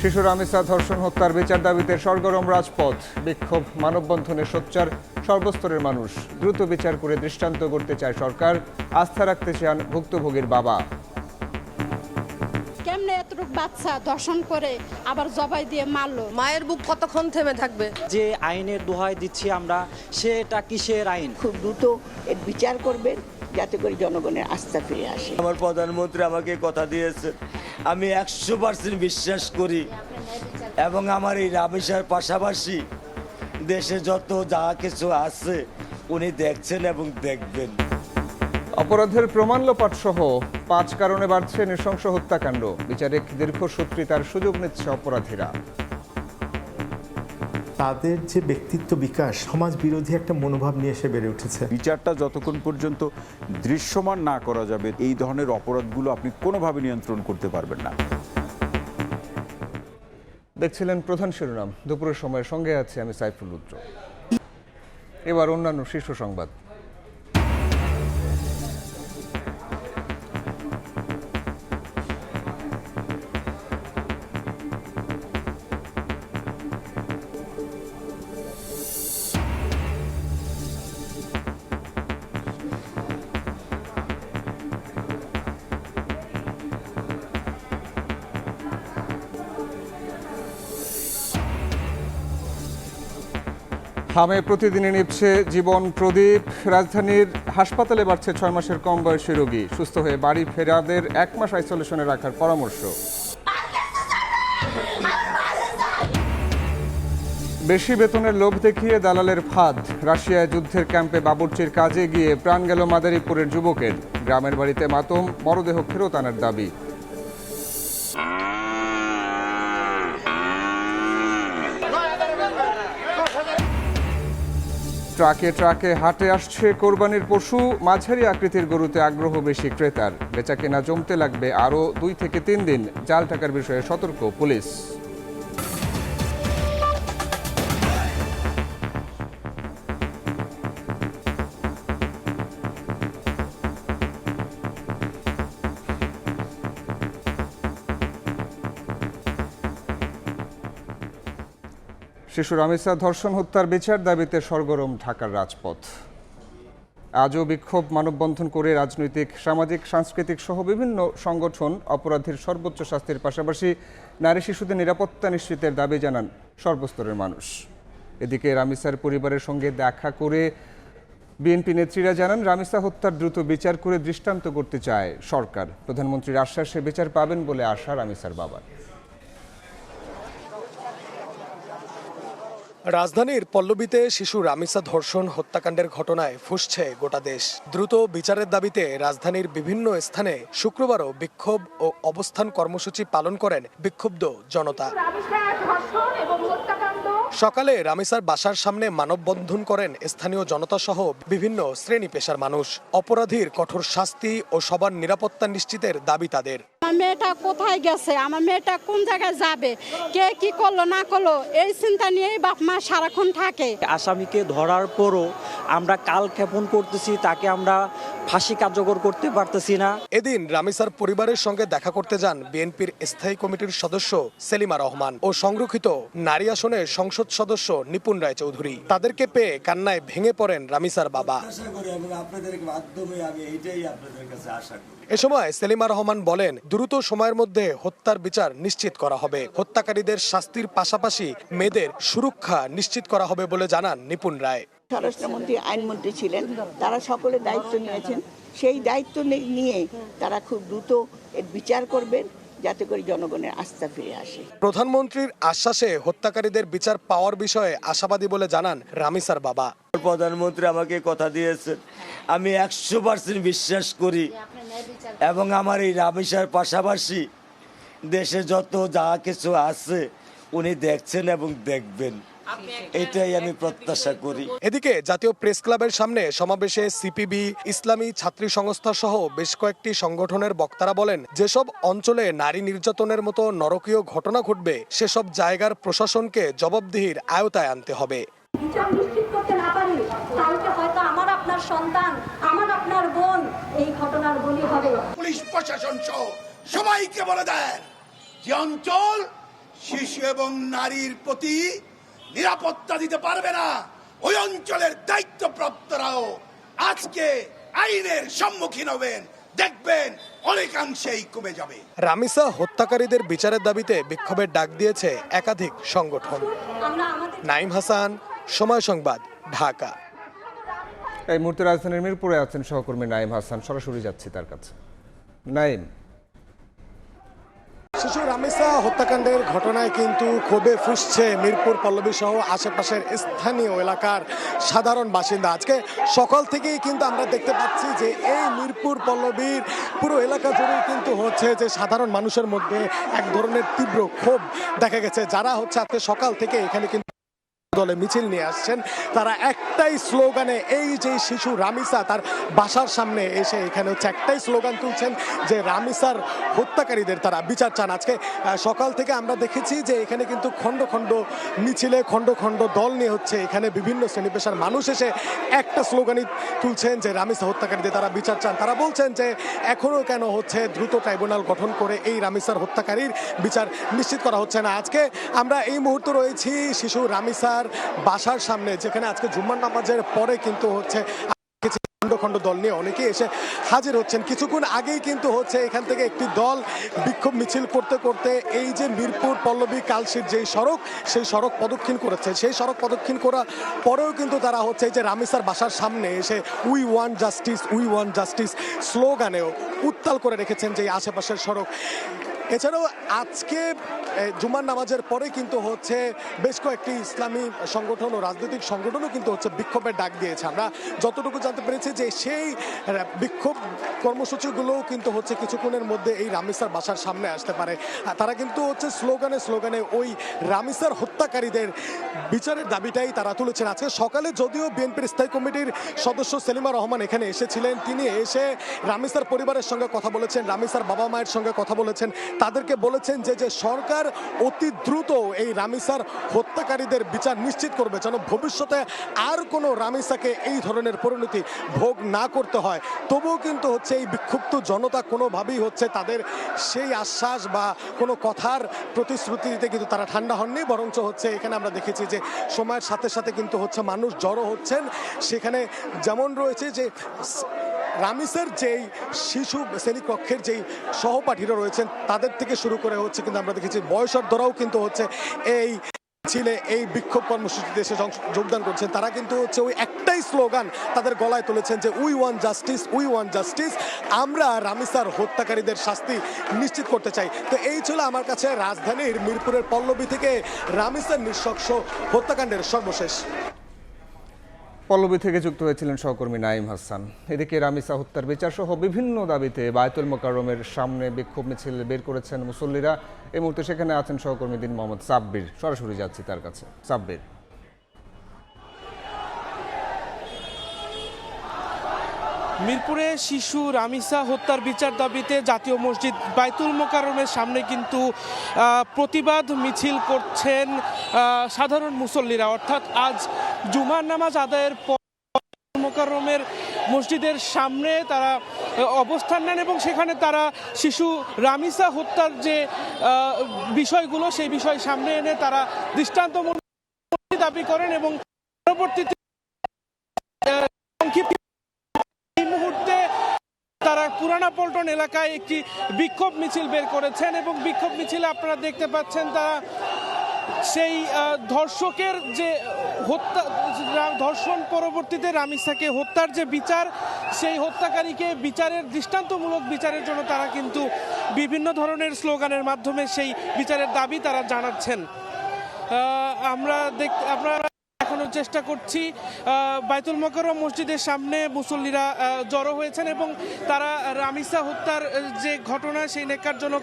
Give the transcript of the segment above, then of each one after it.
শিশু রামিসা ধর্ষণ হত্যার বিচার দাবিতে সরগরম রাজপথ, বিক্ষোভ, মানববন্ধনে সোচ্চার সর্বস্তরের মানুষ। দ্রুত বিচার করে দৃষ্টান্ত গড়তে চায় সরকার, আস্থা রাখতে চান ভুক্তভোগীর বাবা। কেমনে এতটুকু বাচ্চা ধর্ষণ করে আবার জবাই দিয়ে মারলো? মায়ের বুক কতক্ষণ থেমে থাকবে? যে আইনের দোহাই দিচ্ছি আমরা, সেটা কিসের আইন? খুব দ্রুত এর বিচার করবেন যাতে করে জনগণের আস্থা ফিরে আসে। আমার প্রধানমন্ত্রী আমাকে কথা দিয়েছে, আমি 100% বিশ্বাস করি এবং আমার এই রামিসার পাশাপাশি দেশে যত যা কিছু আছে উনি দেখছেন এবং দেখবেন। অপরাধের প্রমাণ লোপাট সহ 5 কারণে বাড়ছে নৃশংস হত্যাকাণ্ড। বিচারে দীর্ঘসূত্রী তার সুযোগ নিচ্ছে অপরাধীরা। তাদের যে ব্যক্তিত্ব বিকাশ সমাজ বিরোধী একটা মনোভাব নিয়ে এসে বেড়ে উঠেছে। বিচারটা যতক্ষণ পর্যন্ত দৃশ্যমান না করা যাবে, এই ধরনের অপরাধগুলো আপনি কোনোভাবে নিয়ন্ত্রণ করতে পারবেন না। দেখছিলেন প্রধান শিরোনাম। দুপুরের সময়ের সঙ্গে আছে আমি সাইফুল রুদ্র। এবার অন্যান্য শীর্ষ সংবাদ। হামে প্রতিদিনই নিচ্ছে জীবন প্রদীপ। রাজধানীর হাসপাতালে বাড়ছে 6 মাসের কম বয়সী রোগী। সুস্থ হয়ে বাড়ি ফেরাদের 1 মাস আইসোলেশনে রাখার পরামর্শ। বেশি বেতনের লোভ দেখিয়ে দালালের ফাঁদ। রাশিয়ায় যুদ্ধের ক্যাম্পে বাবুর্চির কাজে গিয়ে প্রাণ গেল মাদারীপুরের যুবকের। গ্রামের বাড়িতে মাতম, মরদেহ ফেরত আনার দাবি। ট্রাকে ট্রাকে হাটে আসছে কোরবানির পশু। মাঝারি আকৃতির গরুতে আগ্রহ বেশি ক্রেতার। বেচাকেনা জমতে লাগবে আরও 2 থেকে 3 দিন। জাল টাকার বিষয়ে সতর্ক পুলিশ। শিশু রামিসা ধর্ষণ হত্যার বিচার দাবিতে সরগরম ঢাকার রাজপথ। আজও বিক্ষোভ, মানববন্ধন করে রাজনৈতিক, সামাজিক, সাংস্কৃতিক সহ বিভিন্ন সংগঠন অপরাধীর সর্বোচ্চ শাস্তির পাশাপাশি নারী শিশুদের নিরাপত্তা নিশ্চিতের দাবি জানান সর্বস্তরের মানুষ। এদিকে রামিসার পরিবারের সঙ্গে দেখা করে বিএনপি নেত্রীরা জানান, রামিসা হত্যার দ্রুত বিচার করে দৃষ্টান্ত করতে চায় সরকার। প্রধানমন্ত্রীর আশ্বাসে বিচার পাবেন বলে আশা রামিসার বাবার। রাজধানীর পল্লবীতে শিশু রামিসা ধর্ষণ হত্যাকাণ্ডের ঘটনায় ফুঁসছে গোটা দেশ। দ্রুত বিচারের দাবিতে রাজধানীর বিভিন্ন স্থানে শুক্রবারও বিক্ষোভ ও অবস্থান কর্মসূচি পালন করেন বিক্ষুব্ধ জনতা। সকালে রামিসার বাসার সামনে মানববন্ধন করেন স্থানীয় জনতা সহ বিভিন্ন শ্রেণী পেশার মানুষ। অপরাধীর কঠোর শাস্তি ও সবার নিরাপত্তা নিশ্চিতের দাবি তাদের। আমার মেয়েটা কোথায় গেছে, আমার মেয়েটা কোন জায়গায় যাবে, কে কি করলো না করলো, এই চিন্তা নিয়েই বাপ মা সারাক্ষণ থাকে। আসামিকে ধরার পরও আমরা কাল ক্ষেপণ করতেছি, তাকে আমরা ফাঁসি কার্যকর করতে পারতেছি না। এদিন রামিসার পরিবারের সঙ্গে দেখা করতে যান বিএনপির স্থায়ী কমিটির সদস্য সেলিমা রহমান ও সংরক্ষিত নারী আসনের সংসদ সদস্য নিপুণ রায় চৌধুরী। তাদেরকে পেয়ে কান্নায় ভেঙে পড়েন রামিসার বাবা। এ সময় সেলিমা রহমান বলেন, দ্রুত সময়ের মধ্যে হত্যার বিচার নিশ্চিত করা হবে। হত্যাকারীদের শাস্তির পাশাপাশি মেয়েদের সুরক্ষা নিশ্চিত করা হবে বলে জানান নিপুণ রায়। স্বরাষ্ট্রমন্ত্রী, আইনমন্ত্রী ছিলেন, তারা সকলে দায়িত্ব নিয়েছেন। সেই দায়িত্ব নিয়ে তারা খুব দ্রুত এর বিচার করবেন যাতে করে জনগণের আস্থা ফিরে আসে। প্রধানমন্ত্রীর আশ্বাসে হত্যাকারীদের বিচার পাওয়ার বিষয়ে আশাবাদী বলে জানান রামিসার বাবা। প্রধানমন্ত্রী আমাকে কথা দিয়েছে, আমি 100% বিশ্বাস করি এবং আমার এই রামিসার পাশাপাশি দেশে যত যা কিছু আছে উনি দেখছেন এবং দেখবেন, এটাই আমি প্রত্যাশা করি। এদিকে জাতীয় প্রেস ক্লাবের সামনে সমাবেশে সিপিবি, ইসলামী ছাত্রী সংস্থা সহ বেশ কয়েকটি সংগঠনের বক্তারা বলেন, যেসব অঞ্চলে নারী নির্যাতনের মতো নরকীয় ঘটনা ঘটবে সেসব জায়গার প্রশাসনকে জবাবদিহির আওতায় আনতে হবে। বিচার নিশ্চিত করতে না পারি, কালকে হয়তো আমার আপনার সন্তান, আমার আপনার বোন এই ঘটনার বলি হবে। পুলিশ প্রশাসন সহ সবাইকে বলে দেয় যে অঞ্চল শিশু এবং নারীর প্রতি নিরাপত্তা দিতে পারবে না, ওই অঞ্চলের দায়িত্বপ্রাপ্তরাও আজকে আইনের সম্মুখীন হবেন, দেখবেন অনেকাংশেই কমে যাবে। রামিসা হত্যাকারীদের বিচারের দাবিতে বিক্ষোভের ডাক দিয়েছে একাধিক সংগঠন। নাইম হাসান, সময় সংবাদ, ঢাকা। এই মুহূর্তে রাজধানীর মিরপুরে আছেন সহকর্মী নাইম হাসান, সরাসরি যাচ্ছি তার কাছে। নাইম, শিশু রামিসা হত্যাকাণ্ডের ঘটনায় কিন্তু ক্ষোভে ফুঁসছে মিরপুর পল্লবী সহ আশেপাশের স্থানীয় এলাকার সাধারণ বাসিন্দা। আজকে সকাল থেকেই কিন্তু আমরা দেখতে পাচ্ছি যে এই মিরপুর পল্লবীর পুরো এলাকা জুড়েই কিন্তু হচ্ছে যে সাধারণ মানুষের মধ্যে এক ধরনের তীব্র ক্ষোভ দেখা গেছে। যারা হচ্ছে আজকে সকাল থেকে এখানে কিন্তু দলে মিছিল নিয়ে আসছেন, তারা একটাই স্লোগানে, এই যে শিশু রামিসা তার বাসার সামনে এসে এখানে হচ্ছে একটাই স্লোগান তুলছেন যে রামিসার হত্যাকারীদের তারা বিচার চান। আজকে সকাল থেকে আমরা দেখেছি যে এখানে কিন্তু খণ্ড খণ্ড মিছিলে খণ্ড খণ্ড দল নিয়ে হচ্ছে এখানে বিভিন্ন শ্রেণী পেশার মানুষ এসে একটা স্লোগানই তুলছেন যে রামিসা হত্যাকারীদের তারা বিচার চান। তারা বলছেন যে এখনও কেন হচ্ছে দ্রুত ট্রাইব্যুনাল গঠন করে এই রামিসার হত্যাকারীর বিচার নিশ্চিত করা হচ্ছে না। আজকে আমরা এই মুহূর্তে রয়েছি শিশু রামিসার বাসার সামনে, যেখানে আজকে জুম্মার নামাজের পরে কিন্তু হচ্ছে খণ্ড খণ্ড দল নিয়ে অনেকেই এসে হাজির হচ্ছেন। কিছুক্ষণ আগেই কিন্তু হচ্ছে এখান থেকে একটি দল বিক্ষোভ মিছিল করতে করতে এই যে মিরপুর পল্লবী কালশির যেই সড়ক, সেই সড়ক প্রদক্ষিণ করেছে। সেই সড়ক প্রদক্ষিণ করার পরেও কিন্তু তারা হচ্ছে এই যে রামিসার বাসার সামনে এসে we want justice, we want justice স্লোগানেও উত্তাল করে রেখেছেন যে আশেপাশের সড়ক। এছাড়াও আজকে জুমার নামাজের পরে কিন্তু হচ্ছে বেশ কয়েকটি ইসলামী সংগঠন ও রাজনৈতিক সংগঠনও কিন্তু হচ্ছে বিক্ষোভের ডাক দিয়েছে। আমরা যতটুকু জানতে পেরেছি যে সেই বিক্ষোভ কর্মসূচিগুলোও কিন্তু হচ্ছে কিছুক্ষণের মধ্যে এই রামিসার বাসার সামনে আসতে পারে। তারা কিন্তু হচ্ছে স্লোগানে স্লোগানে ওই রামিসার হত্যাকারীদের বিচারের দাবিটাই তারা তুলেছেন। আজকে সকালে যদিও বিএনপির স্থায়ী কমিটির সদস্য সেলিমা রহমান এখানে এসেছিলেন, তিনি এসে রামিসার পরিবারের সঙ্গে কথা বলেছেন, রামিসার বাবা মায়ের সঙ্গে কথা বলেছেন, তাদেরকে বলেছেন যে সরকার অতি দ্রুত এই রামিসার হত্যাকারীদের বিচার নিশ্চিত করবে, যেন ভবিষ্যতে আর কোনো রামিসাকে এই ধরনের পরিণতি ভোগ না করতে হয়। তবুও কিন্তু হচ্ছে এই বিক্ষুব্ধ জনতা কোনোভাবেই হচ্ছে তাদের সেই আশ্বাস বা কোনো কথার প্রতিশ্রুতিতে কিন্তু তারা ঠান্ডা হননি, বরঞ্চ হচ্ছে এখানে আমরা দেখেছি যে সময়ের সাথে সাথে কিন্তু হচ্ছে মানুষ জড়ো হচ্ছেন। সেখানে যেমন রয়েছে যে রামিসার যেই শিশু শ্রেণীকক্ষের যেই সহপাঠীরা রয়েছেন তাদের থেকে শুরু করে হচ্ছে কিন্তু আমরা দেখেছি বয়সরধরাও কিন্তু হচ্ছে এই ছিলে এই বিক্ষোভ কর্মসূচিতে এসে যোগদান করছেন। তারা কিন্তু হচ্ছে ওই একটাই স্লোগান তাদের গলায় তুলেছেন যে we want justice, we want justice, আমরা রামিসার হত্যাকারীদের শাস্তি নিশ্চিত করতে চাই। তো এই ছিল আমার কাছে রাজধানীর মিরপুরের পল্লবী থেকে রামিসার নৃশংস হত্যাকাণ্ডের সর্বশেষ। পল্লবী থেকে যুক্ত হয়েছিলেন সহকর্মী নাইম হাসান। এদিকে রামিসা হত্যার বিচার সহ বিভিন্ন দাবিতে বায়তুল মোকাররমের সামনে বিক্ষোভ মিছিল বের করেছেন মুসল্লিরা। এই মুহূর্তে সেখানে আছেন সহকর্মী দিন মোহাম্মদ সাব্বির, সরাসরি যাচ্ছি তার কাছে। সাব্বির, মিরপুরে শিশু রামিসা হত্যার বিচার দাবিতে জাতীয় মসজিদ বায়তুল মোকাররমের সামনে কিন্তু প্রতিবাদ মিছিল করছেন সাধারণ মুসল্লিরা। অর্থাৎ আজ জুমার নামাজ আদায়ের পর মোকাররমের মসজিদের সামনে তারা অবস্থান নেন এবং সেখানে তারা শিশু রামিসা হত্যার যে বিষয়গুলো সেই বিষয় সামনে এনে তারা দৃষ্টান্তমূলক দাবি করেন এবং পরবর্তীতে এই মুহূর্তে তারা পুরানা পল্টন এলাকায় একটি বিক্ষোভ মিছিল বের করেছেন এবং বিক্ষোভ মিছিলে আপনারা দেখতে পাচ্ছেন তারা সেই ধর্ষকের যে হত্যা, ধর্ষণ পরবর্তীতে রামিসাকে হত্যার যে বিচার, সেই হত্যাকারীকে বিচারের দৃষ্টান্তমূলক বিচারের জন্য তারা কিন্তু বিভিন্ন ধরনের স্লোগানের মাধ্যমে সেই বিচারের দাবি তারা জানাচ্ছেন। আমরা দেখানোর চেষ্টা করছি বায়তুল মোকাররম মসজিদের সামনে মুসল্লিরা জড়ো হয়েছেন এবং তারা রামিসা হত্যার যে ঘটনা, সেই নেকারজনক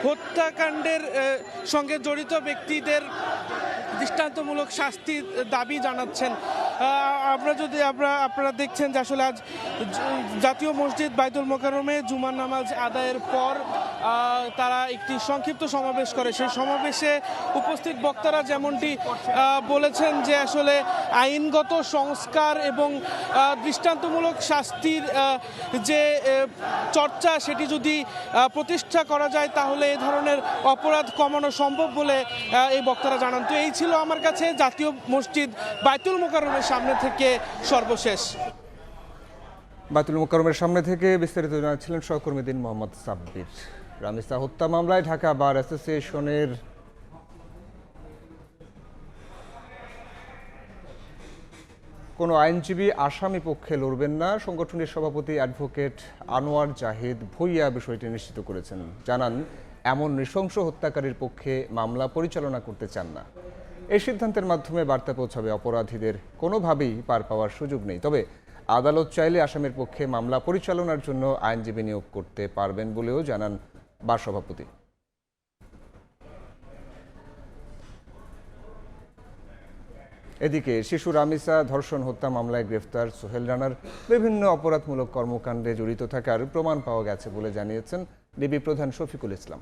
হত্যাকাণ্ডের সঙ্গে জড়িত ব্যক্তিদের দৃষ্টান্তমূলক শাস্তির দাবি জানাচ্ছেন। আপনারা দেখছেন যে আসলে আজ জাতীয় মসজিদ বায়তুল মোকাররমে জুমার নামাজ আদায়ের পর তারা একটি সংক্ষিপ্ত সমাবেশ করে। সেই সমাবেশে উপস্থিত বক্তারা যেমনটি বলেছেন যে আসলে আইনগত সংস্কার এবং দৃষ্টান্তমূলক শাস্তির যে চর্চা সেটি যদি প্রতিষ্ঠা করা যায় তাহলে এ ধরনের অপরাধ কমানো সম্ভব বলে এই বক্তারা জানান। তো এই ছিল আমার কাছে জাতীয় মসজিদ বাইতুল মোকাররমের সামনে থেকে সর্বশেষ। বাইতুল মোকাররমের সামনে থেকে বিস্তারিত জানাচ্ছিলেন সহকর্মী দিন মোহাম্মদ সাব্বির। রামিসা হত্যা মামলায় ঢাকা বার অ্যাসোসিয়েশনের কোনো আইনজীবী আসামি পক্ষে লড়বেন না, সংগঠনের সভাপতি অ্যাডভোকেট আনোয়ার জাহিদ ভূঁইয়া বিষয়টি নিশ্চিত করেছেন। জানান, এমন নৃশংস হত্যাকারীর পক্ষে মামলা পরিচালনা করতে চান না। এই সিদ্ধান্তের মাধ্যমে বার্তা পৌঁছাবে অপরাধীদের কোনোভাবেই পার পাওয়ার সুযোগ নেই। তবে আদালত চাইলে আসামির পক্ষে মামলা পরিচালনার জন্য আইনজীবী নিয়োগ করতে পারবেন বলেও জানান বার সভাপতি। এদিকে শিশু রামিসা ধর্ষণ হত্যা মামলায় গ্রেফতার সোহেল রানার বিভিন্ন অপরাধমূলক কর্মকাণ্ডে জড়িত থাকার প্রমাণ পাওয়া গেছে বলে জানিয়েছেন ডিবি প্রধান শফিকুল ইসলাম।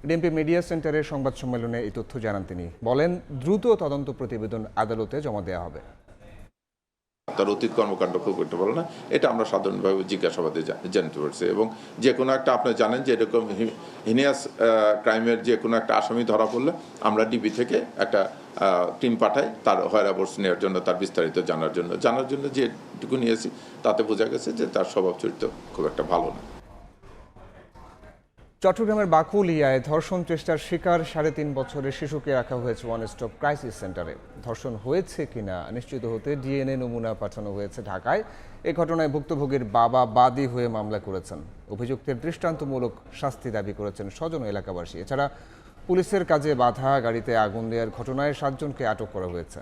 ডিএমপি মিডিয়া সেন্টারের সংবাদ সম্মেলনে এই তথ্য জানান তিনি। বলেন, দ্রুত তদন্ত প্রতিবেদন আদালতে জমা দেওয়া হবে। তার অতীত কর্মকাণ্ড খুব করতে পারলো না, এটা আমরা সাধারণভাবে জিজ্ঞাসাবাদে জানতে পারছি। এবং যে কোনো একটা, আপনি জানেন যে এরকম হিনিয়াস ক্রাইমের যে কোনো একটা আসামি ধরা পড়লে আমরা ডিবি থেকে একটা টিম পাঠাই তার হয়রাবর্স নেওয়ার জন্য, তার বিস্তারিত জানার জন্য যেটুকু নিয়েছি তাতে বোঝা গেছে যে তার স্বভাব চরিত্র খুব একটা ভালো না। চট্টগ্রামের বাকুলিয়ায় ধর্ষণ চেষ্টার শিকার 3.5 বছরের শিশুকে রাখা হয়েছে ওয়ান স্টপ ক্রাইসিস সেন্টারে। ধর্ষণ হয়েছে কিনা নিশ্চিত হতে ডিএনএ নমুনা পাঠানো হয়েছে ঢাকায়। এ ঘটনায় ভুক্তভোগীর বাবা বাদী হয়ে মামলা করেছেন। অভিযুক্তের দৃষ্টান্তমূলক শাস্তি দাবি করেছেন স্বজন এলাকাবাসী। এছাড়া পুলিশের কাজে বাধা, গাড়িতে আগুন দেওয়ার ঘটনায় 7 জনকে আটক করা হয়েছে।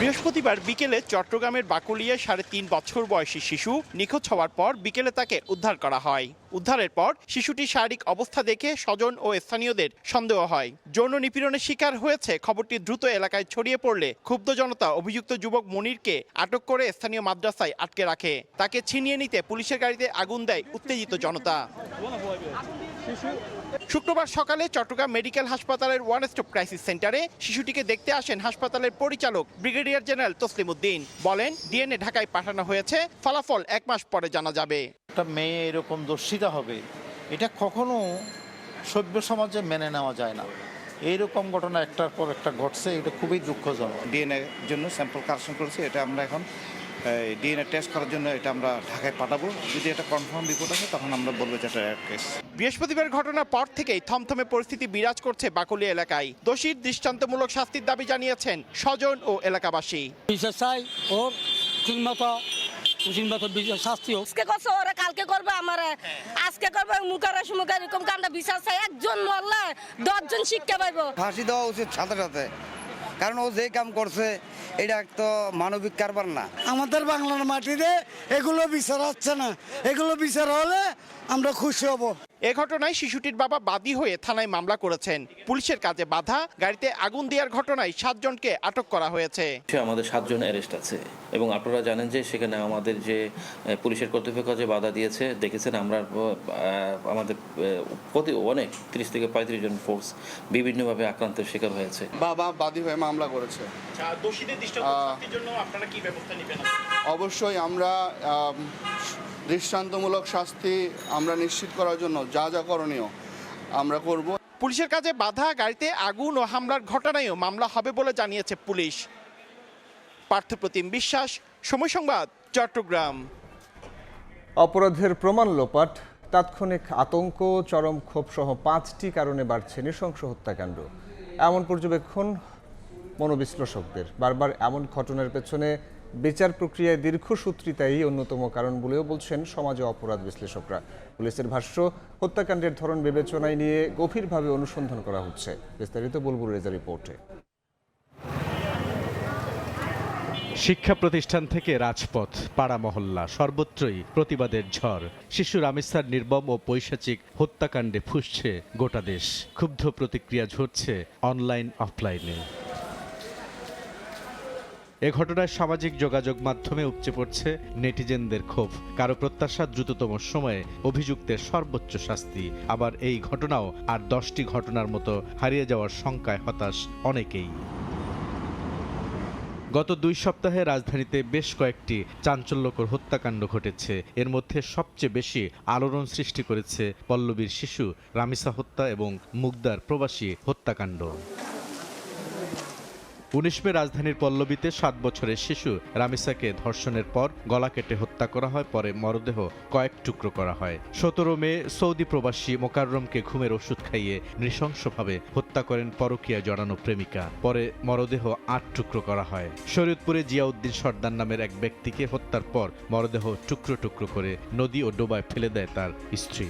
বৃহস্পতিবার বিকেলে চট্টগ্রামের বাকুলিয়ায় 3.5 বছর বয়সী শিশু নিখোঁজ হওয়ার পর বিকেলে তাকে উদ্ধার করা হয়। উদ্ধারের পর শিশুটির শারীরিক অবস্থা দেখে স্বজন ও স্থানীয়দের সন্দেহ হয় যৌন নিপীড়নের শিকার হয়েছে। খবরটি দ্রুত এলাকায় ছড়িয়ে পড়লে ক্ষুব্ধ জনতা অভিযুক্ত যুবক মনিরকে আটক করে স্থানীয় মাদ্রাসায় আটকে রাখে। তাকে ছিনিয়ে নিতে পুলিশের গাড়িতে আগুন দেয় উত্তেজিত জনতা। শুক্রবার সকালে চট্টগ্রাম মেডিকেল হাসপাতালের ওয়ান স্টপ ক্রাইসিস সেন্টারে শিশুটিকে দেখতে আসেন হাসপাতালের পরিচালক ব্রিগেডিয়ার জেনারেল তসলিম উদ্দিন। বলেন, ডিএনএ ঢাকায় পাঠানো হয়েছে, ফলাফল 1 মাস পরে জানা যাবে। একটা মেয়ে এরকম দর্শিতা হবে, এটা কখনো সভ্য সমাজে মেনে নেওয়া যায় না। এইরকম ঘটনা একটার পর একটা ঘটছে, এটা খুবই দুঃখজনক। ডিএনএ জন্য স্যাম্পল কালেকশন করেছি, এটা আমরা এখন ডিএনএ টেস্ট করার জন্য এটা আমরা ঢাকায় পাঠাবো। যদি এটা কনফার্ম রিপোর্ট আসে তখন আমরা বলবো যে এটা কেস। বৃহস্পতিবার ঘটনার পর থেকেই থমথমে পরিস্থিতি বিরাজ করছে বাকুলিয়া এলাকায়। দোষীর দৃষ্টান্তমূলক শাস্তির দাবি জানিয়েছেন স্বজন ও এলাকাবাসী। কালকে করবে আমার আজকে করবে মুখার এরকম কাণ্ডা বিচার চাই। একজন মরলে 10 জন শিক্ষা পাইব। ফাঁসি দেওয়া উচিত সাথে সাথে, কারণ ও যে কাম করছে এটা তো মানবিক কারবার না। আমাদের বাংলার মাটিতে এগুলো বিচার হচ্ছে না, এগুলো বিচার হলে আমরা খুশি হব। এ ঘটনায় শিশুটির বাবা বাদী হয়ে থানায় মামলা করেছেন। পুলিশের কাজে বাধা, গাড়িতে আগুন দেওয়ার ঘটনায় 7 জনকে আটক করা হয়েছে। আমাদের 7 জন অ্যারেস্ট আছে এবং আপনারা জানেন যে সেখানে আমাদের যে পুলিশের কর্তৃপক্ষ যে বাধা দিয়েছে দেখেছেন। আমরা আমাদের অনেক 30 থেকে 35 জন ফোর্স বিভিন্নভাবে আক্রান্তের শিকার হয়েছে। বাবা বাদী হয়ে মামলা করেছে। দোষীদের দৃষ্টান্তমূলক জন্য আপনারা কি ব্যবস্থা নেবেন? অবশ্যই আমরা দৃষ্টান্তমূলক শাস্তি আমরা নিশ্চিত করার জন্য যা যা করণীয় আমরা করব। পুলিশের কাজে বাধা, গাড়িতে আগুন ও হামলার ঘটনায়ও মামলা হবে বলে জানিয়েছে পুলিশ। পার্থপ্রতিম বিশ্বাস, সময় সংবাদ, চট্টগ্রাম। অপরাধের প্রমাণ লোপাট, তাৎক্ষণিক আতঙ্ক, চরম ক্ষোভ সহ 5টি কারণে বাড়ছে নৃশংস হত্যাকাণ্ড, এমন পর্যবেক্ষণ মনোবিশ্লেষকদের। বারবার এমন ঘটনার পেছনে বিচার প্রক্রিয়ায় দীর্ঘসূত্রিতাই অন্যতম কারণ বলেও বলছেন সমাজে অপরাধ বিশ্লেষকরা। পুলিশের ভাষ্য, হত্যাকাণ্ডের ধরন বিবেচনায় নিয়ে গভীরভাবে অনুসন্ধান করা হচ্ছে। বিস্তারিত বুলবুল রেজা রিপোর্টে। শিক্ষা প্রতিষ্ঠান থেকে রাজপথ, পাড়া মহল্লা, সর্বত্রই প্রতিবাদের ঝড়। শিশু রামিসার নির্মম ও পৈশাচিক হত্যাকাণ্ডে ফুঁসছে গোটা দেশ। ক্ষুব্ধ প্রতিক্রিয়া ঝরছে অনলাইন অফলাইনে। এ ঘটনায় সামাজিক যোগাযোগ মাধ্যমে উপচে পড়ছে নেটিজেনদের ক্ষোভ। কারো প্রত্যাশা দ্রুততম সময়ে অভিযুক্তের সর্বোচ্চ শাস্তি। আবার এই ঘটনাও আর 10টি ঘটনার মতো হারিয়ে যাওয়ার শঙ্কায় হতাশ অনেকেই। গত 2 সপ্তাহে রাজধানীতে বেশ কয়েকটি চাঞ্চল্যকর হত্যাকাণ্ড ঘটেছে। এর মধ্যে সবচেয়ে বেশি আলোড়ন সৃষ্টি করেছে পল্লবীর শিশু রামিসা হত্যা এবং মুগদার প্রবাসী হত্যাকাণ্ড। 19 মে রাজধানীর পল্লবীতে 7 বছরের শিশু রামিসাকে ধর্ষণের পর গলা কেটে হত্যা করা হয়, পরে মরদেহ কয়েক টুকরো করা হয়। 17 মে সৌদি প্রবাসী মোকাররমকে ঘুমের ওষুধ খাইয়ে নৃশংসভাবে হত্যা করেন পরকীয়া জড়ানো প্রেমিকা, পরে মরদেহ 8 টুকরো করা হয়। শরীয়তপুরে জিয়াউদ্দিন সর্দার নামের এক ব্যক্তিকে হত্যার পর মরদেহ টুকরো টুকরো করে নদী ও ডোবায় ফেলে দেয় তার স্ত্রী।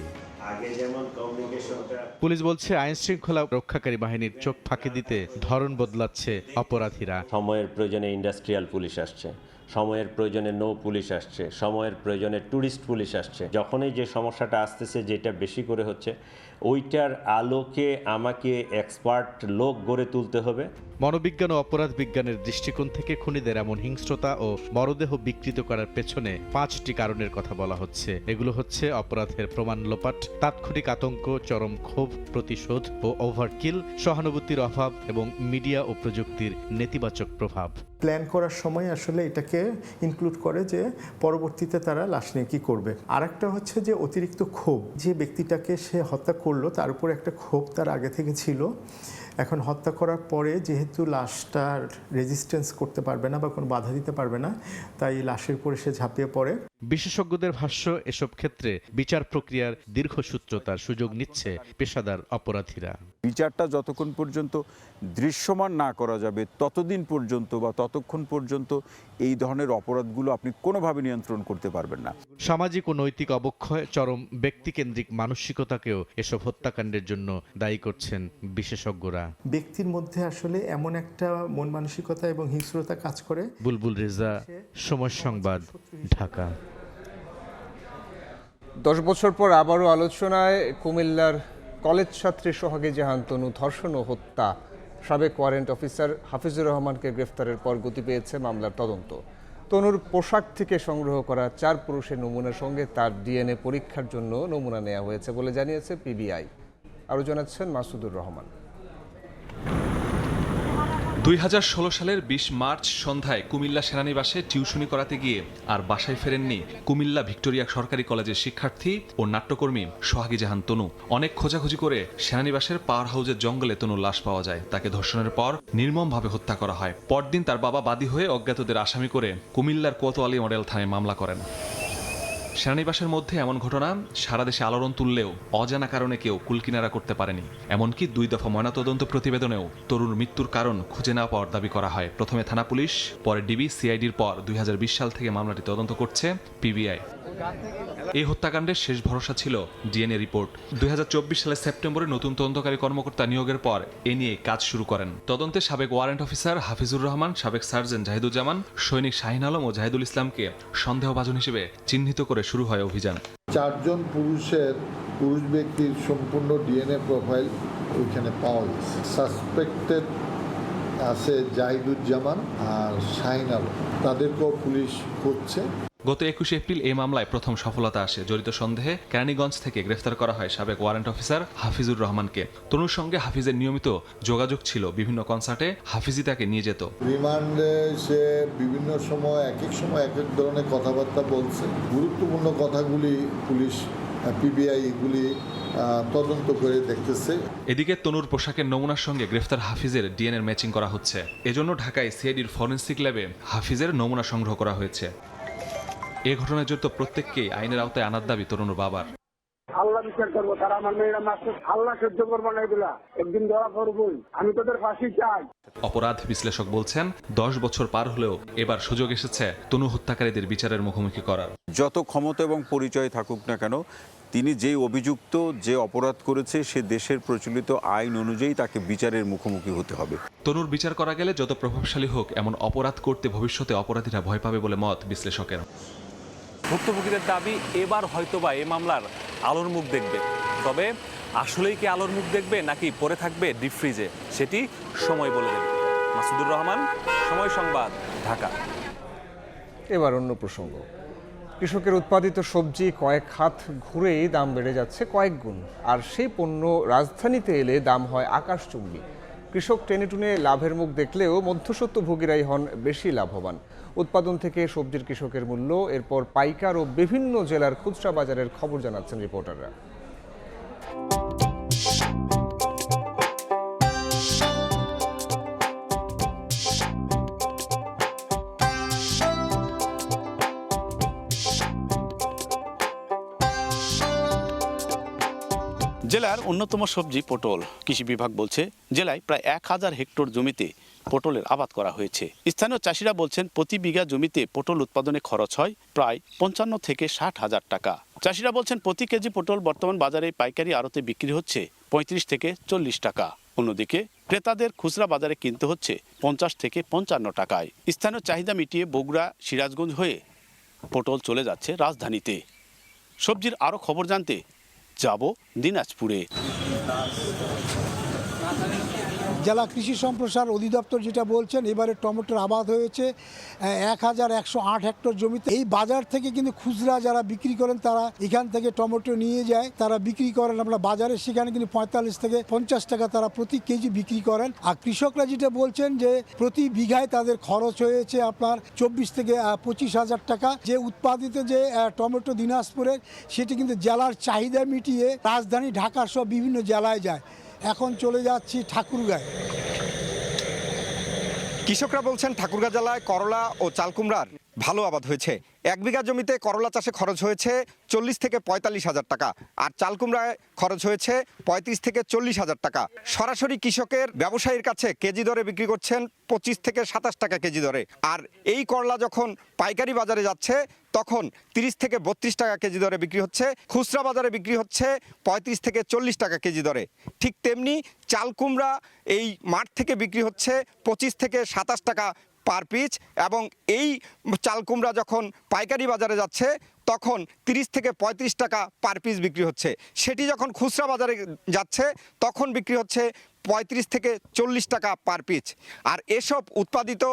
পুলিশ বলছে আইন শৃঙ্খলা রক্ষাকারী বাহিনীর চোখ ফাঁকি দিতে ধরন বদলাচ্ছে অপরাধীরা। সময়ের প্রয়োজনে ইন্ডাস্ট্রিয়াল পুলিশ আসছে, সময়ের প্রয়োজনে নৌ পুলিশ আসছে, সময়ের প্রয়োজনে ট্যুরিস্ট পুলিশ আসছে। যখনই যে সমস্যাটা আসতেছে, যেটা বেশি করে হচ্ছে, ওইটার আলোকে আমাকে এক্সপার্ট লোক গড়ে তুলতে হবে। মনোবিজ্ঞান ও অপরাধ বিজ্ঞানের দৃষ্টিকোণ থেকে খুনিদের এমন হিংস্রতা ও মরদেহ বিকৃত করার পেছনে 5টি কারণের কথা বলা হচ্ছে। এগুলো হচ্ছে অপরাধের প্রমাণ লোপাট, তাৎক্ষণিক আতঙ্ক, চরম ক্ষোভ, প্রতিশোধ ও ওভারকিল, সহানুভূতির অভাব এবং মিডিয়া ও প্রযুক্তির নেতিবাচক প্রভাব। প্ল্যান করার সময় আসলে এটাকে ইনক্লুড করে যে পরবর্তীতে তারা লাশ নিয়ে কী করবে। আরেকটা হচ্ছে যে অতিরিক্ত ক্ষোভ, যে ব্যক্তিটাকে সে হত্যা করলো তার উপর একটা ক্ষোভ তার আগে থেকে ছিল। এখন হত্যা করার পরে যেহেতু লাশটার রেজিস্ট্যান্স করতে পারবে না বা কোনো বাধা দিতে পারবে না, তাই লাশের উপরে সে ঝাঁপিয়ে পড়ে। বিশেষজ্ঞদের ভাষ্য, এসব ক্ষেত্রে বিচার প্রক্রিয়ার দীর্ঘসূত্রতার সুযোগ নিচ্ছে পেশাদার অপরাধীরা। বিচারটা যতক্ষণ পর্যন্ত দৃশ্যমান না করা যাবে ততদিন পর্যন্ত বা ততক্ষণ পর্যন্ত এই ধরনের অপরাধগুলো আপনি কোনোভাবে নিয়ন্ত্রণ করতে পারবেন না। সামাজিক ও নৈতিক অবক্ষয়, চরম ব্যক্তিকেন্দ্রিক মানসিকতাকেও এসব হত্যাকাণ্ডের জন্য দায়ী করছেন বিশেষজ্ঞরা। ব্যক্তির মধ্যে আসলে এমন একটা মন মানসিকতা এবং হিংস্রতা কাজ করে। বুলবুল রেজা, সময় সংবাদ, ঢাকা। 10 বছর পর আবারও আলোচনায় কুমিল্লার কলেজ ছাত্রী সোহাগী জাহান তনু ধর্ষণ ও হত্যা। সাবেক ওয়ারেন্ট অফিসার হাফিজুর রহমানকে গ্রেফতারের পর গতি পেয়েছে মামলার তদন্ত। তনুর পোশাক থেকে সংগ্রহ করা 4 পুরুষের নমুনার সঙ্গে তার ডিএনএ পরীক্ষার জন্য নমুনা নেওয়া হয়েছে বলে জানিয়েছে পিবিআই। আরও জানাচ্ছেন মাসুদুর রহমান। 2016 সালের 20 মার্চ সন্ধ্যায় কুমিল্লা সেনানিবাসে টিউশনি করাতে গিয়ে আর বাসায় ফেরেননি কুমিল্লা ভিক্টোরিয়া সরকারি কলেজের শিক্ষার্থী ও নাট্যকর্মী সোহাগী জাহান তনু। অনেক খোঁজাখুঁজি করে সেনানিবাসের পাওয়ার হাউসের জঙ্গলে তনুর লাশ পাওয়া যায়। তাকে ধর্ষণের পর নির্মমভাবে হত্যা করা হয়। পরদিন তার বাবা বাদী হয়ে অজ্ঞাতদের আসামি করে কুমিল্লার কোতোয়ালি মডেল থানায় মামলা করেন। সেনানিবাসের মধ্যে এমন ঘটনা সারা দেশে আলোড়ন তুললেও অজানা কারণে কেউ কুলকিনারা করতে পারেনি। এমনকি 2 দফা ময়নাতদন্ত প্রতিবেদনেও তরুণ মৃত্যুর কারণ খুঁজে না পাওয়ার দাবি করা হয়। প্রথমে থানা পুলিশ, পরে ডিবি, সিআইডির পর 2020 সাল থেকে মামলাটি তদন্ত করছে পিবিআই। এই হত্যাকাণ্ডের শেষ ভরসা ছিল ডিএনএ রিপোর্ট। 2024 সালের সেপ্টেম্বরে নতুন তদন্তকারী কর্মকর্তা নিয়োগের পর এ নিয়ে কাজ শুরু করেন। তদন্তে সাবেক ওয়ারেন্ট অফিসার হাফিজুর রহমান, সাবেক সার্জেন্ট জাহিদুজ্জামান, সৈনিক শাহিন আলম ও জাহিদুল ইসলামকে সন্দেহভাজন হিসেবে চিহ্নিত করে শুরু হয় অভিযান। 4 জন পুরুষ ব্যক্তির সম্পূর্ণ ডিএনএ প্রোফাইল ওইখানে পাওয়া গেছে। সাসপেক্টেড আছে জাহিদুজ্জামান আর শাহিন আলম, তাদেরকেও পুলিশ খুঁজছে। গত 21 এপ্রিল এই মামলায় প্রথম সফলতা আসে। জড়িত সন্দেহে কেরানীগঞ্জ থেকে গ্রেফতার করা হয় সাবেক ওয়ারেন্ট অফিসার হাফিজুর রহমানকে। তনুর সঙ্গে হাফিজের নিয়মিত যোগাযোগ ছিল। বিভিন্ন কনসার্টে হাফিজি তাকে নিয়ে যেত। রিমান্ডে সে বিভিন্ন সময় এক এক ধরনের কথাবার্তা বলছে। গুরুত্বপূর্ণ কথাগুলি পুলিশ পিবিআই এগুলি তদন্ত করে দেখতেছে। এদিকে তনুর পোশাকের নমুনার সঙ্গে গ্রেফতার হাফিজের ডিএনএ ম্যাচিং করা হচ্ছে। এজন্য ঢাকায় সিআইডির ফরেনসিক ল্যাবে হাফিজের নমুনা সংগ্রহ করা হয়েছে। এ ঘটনায় জড়িত প্রত্যেককেই আইনের আওতায় আনার দাবি তরুণের বাবার। আল্লাহ বিচার করবো, তারা আমার মেয়েরা মারছে, আল্লাহ সহ্য করবো না, এগুলা একদিন ধরা করবই, আমি তোদের ফাঁসি চাই। অপরাধ বিশ্লেষক বলছেন 10 বছর পার হলেও এবার সুযোগ এসেছে তনু হত্যাকারীদের বিচারের মুখোমুখি করার। যত ক্ষমতা এবং পরিচয় থাকুক না কেন, তিনি যে অভিযুক্ত, যে অপরাধ করেছে, সে দেশের প্রচলিত আইন অনুযায়ী তাকে বিচারের মুখোমুখি হতে হবে। তনুর বিচার করা গেলে যত প্রভাবশালী হোক, এমন অপরাধ করতে ভবিষ্যতে অপরাধীরা ভয় পাবে বলে মত বিশ্লেষকের। ভুক্তভোগীদের দাবি এবার হয়তোবা এই মামলার আলোর মুখ দেখবে। তবে আসলেই কি আলোর মুখ দেখবে নাকি পড়ে থাকবে ডিপ ফ্রিজে, সেটি সময় বলে দেবে। মাসুদুর রহমান, সময় সংবাদ। ঢাকা। এবার অন্য প্রসঙ্গ। কৃষকের উৎপাদিত সবজি কয়েক হাত ঘুরেই দাম বেড়ে যাচ্ছে কয়েক গুণ, আর সেই পণ্য রাজধানীতে এলে দাম হয় আকাশচুম্বী। কৃষক টেনে টুনে লাভের মুখ দেখলেও মধ্যস্বত্বভোগীরাই হন বেশি লাভবান। উৎপাদন থেকে সবজির কৃষকের মূল্য, এরপর পাইকার ও বিভিন্ন জেলার খুচরা বাজারের খবর জানাচ্ছেন রিপোর্টাররা। জেলার অন্যতম সবজি পটল। কৃষি বিভাগ বলছে জেলায় প্রায় 1000 হেক্টর জমিতে পটলের আবাদ করা হয়েছে। স্থানীয় চাষিরা বলছেন প্রতি বিঘা জমিতে পটল উৎপাদনে খরচ হয় প্রায় 55 থেকে 60 হাজার টাকা। চাষিরা বলছেন প্রতি কেজি পটল বর্তমান বাজারে পাইকারি আড়তে বিক্রি হচ্ছে 35 থেকে 40 টাকা। অন্যদিকে ক্রেতাদের খুচরা বাজারে কিনতে হচ্ছে 50 থেকে 55 টাকায়। স্থানীয় চাহিদা মিটিয়ে বগুড়া, সিরাজগঞ্জ হয়ে পটল চলে যাচ্ছে রাজধানীতে। সবজির আরও খবর জানতে যাব দিনাজপুরে। জেলা কৃষি সম্প্রসার অধিদপ্তর যেটা বলছেন, এবারে টমেটোর আবাদ হয়েছে 1108 হেক্টর জমিতে। এই বাজার থেকে কিন্তু খুচরা যারা বিক্রি করেন তারা এখান থেকে টমেটো নিয়ে যায়, তারা বিক্রি করেন আমরা বাজারে, সেখানে কিন্তু 45 থেকে 50 টাকা তারা প্রতি কেজি বিক্রি করেন। আর কৃষকরা যেটা বলছেন যে প্রতি বিঘায় তাদের খরচ হয়েছে আপনার 24 থেকে 25 হাজার টাকা। যে উৎপাদিত যে টমেটো দিনাজপুরের, সেটি কিন্তু জেলার চাহিদা মিটিয়ে রাজধানী ঢাকা সহ বিভিন্ন জেলায় যায়। এখন চলে যাচ্ছি ঠাকুরগাঁয়। কৃষকরা বলছেন ঠাকুরগাঁ জেলায় করলা ও চালকুমড়ার ভালো আবাদ হয়েছে। 1 বিঘা জমিতে করলা চাষে খরচ হয়েছে 40 থেকে 45 হাজার টাকা, আর চালকুমড়ায় খরচ হয়েছে 35 থেকে 40 হাজার টাকা। সরাসরি কৃষকের ব্যবসায়ীর কাছে কেজি দরে বিক্রি করছেন 25 থেকে 27 টাকা কেজি দরে। আর এই করলা যখন পাইকারি বাজারে যাচ্ছে তখন 30 থেকে 32 টাকা কেজি দরে বিক্রি হচ্ছে। খুচরা বাজারে বিক্রি হচ্ছে 35 থেকে 40 টাকা কেজি দরে। ঠিক তেমনি চালকুমড়া এই মাঠ থেকে বিক্রি হচ্ছে 25 থেকে 27 টাকা পার পিস, এবং এই চালকুমড়া যখন পাইকারি বাজারে যাচ্ছে তখন 30 থেকে 35 টাকা পার পিস বিক্রি হচ্ছে। সেটি যখন খুচরা বাজারে যাচ্ছে তখন বিক্রি হচ্ছে 35 থেকে 40 টাকা পার পিস। আর এসব উৎপাদিত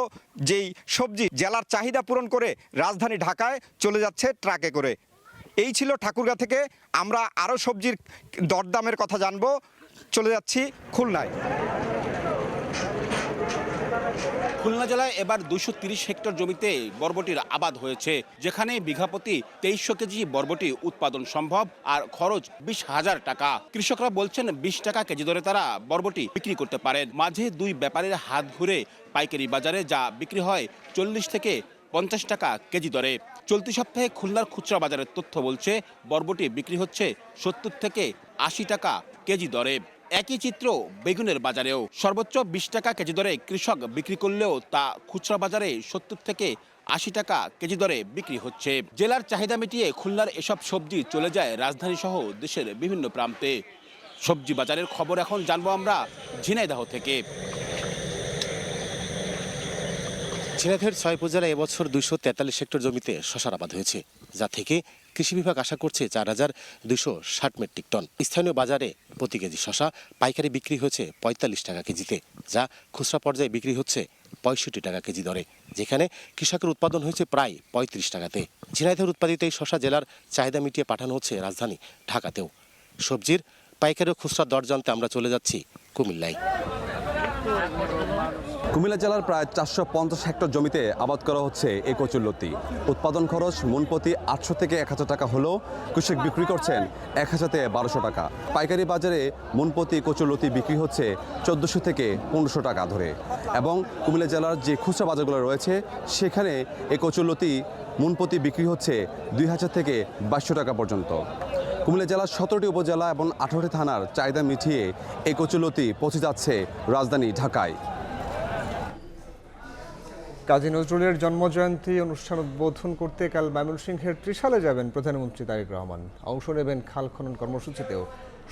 যেই সবজি জেলার চাহিদা পূরণ করে রাজধানী ঢাকায় চলে যাচ্ছে ট্রাকে করে। এই ছিল ঠাকুরগাঁ থেকে। আমরা আরও সবজির দরদামের কথা জানবো। চলে যাচ্ছি খুলনায়। খুলনা জেলায় এবার 230 হেক্টর জমিতে বরবটির আবাদ হয়েছে, যেখানে বিঘাপতি 2300 কেজি বরবটি উৎপাদন সম্ভব আর খরচ 20,000 টাকা। কৃষকরা বলছেন 20 টাকা কেজি দরে তারা বরবটি বিক্রি করতে পারেন। মাঝে দুই ব্যাপারীর হাত ঘুরে পাইকারি বাজারে যা বিক্রি হয় 40 থেকে 50 টাকা কেজি দরে। চলতি সপ্তাহে খুলনার খুচরা বাজারের তথ্য বলছে বরবটি বিক্রি হচ্ছে 70 থেকে 80 টাকা কেজি দরে। একই চিত্র বেগুনের বাজারেও। সর্বোচ্চ 20 টাকা কেজি দরে কৃষক বিক্রি করলেও তা খুচরা বাজারে 70 থেকে 80 টাকা কেজি দরে বিক্রি হচ্ছে। জেলার চাহিদা মিটিয়ে খুলনার এসব সবজি চলে যায় রাজধানী সহ দেশের বিভিন্ন প্রান্তে। সবজি বাজারের খবর এখন জানবো আমরা ঝিনাইদহ থেকে। ঝিনাইদহের 6 উপজেলায় এবছর 243 হেক্টর জমিতে শশার আবাদ হয়েছে, যা থেকে কৃষি বিভাগ আশা করছে 4260 মেট্রিক টন। স্থানীয় বাজারে প্রতি কেজি শশা পাইকারি বিক্রি হয়েছে 45 টাকা কেজিতে, যা খুচরা পর্যায়ে বিক্রি হচ্ছে 65 টাকা কেজি দরে, যেখানে কৃষকের উৎপাদন হয়েছে প্রায় 35 টাকাতে। ঝিনাইদহের উৎপাদিত এই শশা জেলার চাহিদা মিটিয়ে পাঠানো হচ্ছে রাজধানী ঢাকাতেও। সবজির পাইকারি ও খুচরা দর জানতে আমরা চলে যাচ্ছি কুমিল্লায়। কুমিল্লা জেলার প্রায় 450 হেক্টর জমিতে আবাদ করা হচ্ছে এই কচুরলতি। উৎপাদন খরচ মন প্রতি 800 থেকে 1000 টাকা হলেও কৃষক বিক্রি করছেন 1000 থেকে 1200 টাকা। পাইকারি বাজারে মন প্রতি কচুরলতি বিক্রি হচ্ছে 1400 থেকে 1500 টাকা ধরে, এবং কুমিল্লা জেলার যে খুচরা বাজারগুলো রয়েছে সেখানে এই কচুরলতি মন প্রতি বিক্রি হচ্ছে 2000 থেকে 2200 টাকা পর্যন্ত। কুমিল্লা জেলার 17টি উপজেলা এবং 18টি থানার চাহিদা মিটিয়ে এই কচুরলতি পৌঁছে যাচ্ছে রাজধানী ঢাকায়। কাজী নজরুলের জন্মজয়ন্তী অনুষ্ঠান উদ্বোধন করতে কাল ময়মনসিংহের ত্রিশালে যাবেন প্রধানমন্ত্রী তারেক রহমান। অংশ নেবেন খাল খনন কর্মসূচিতেও।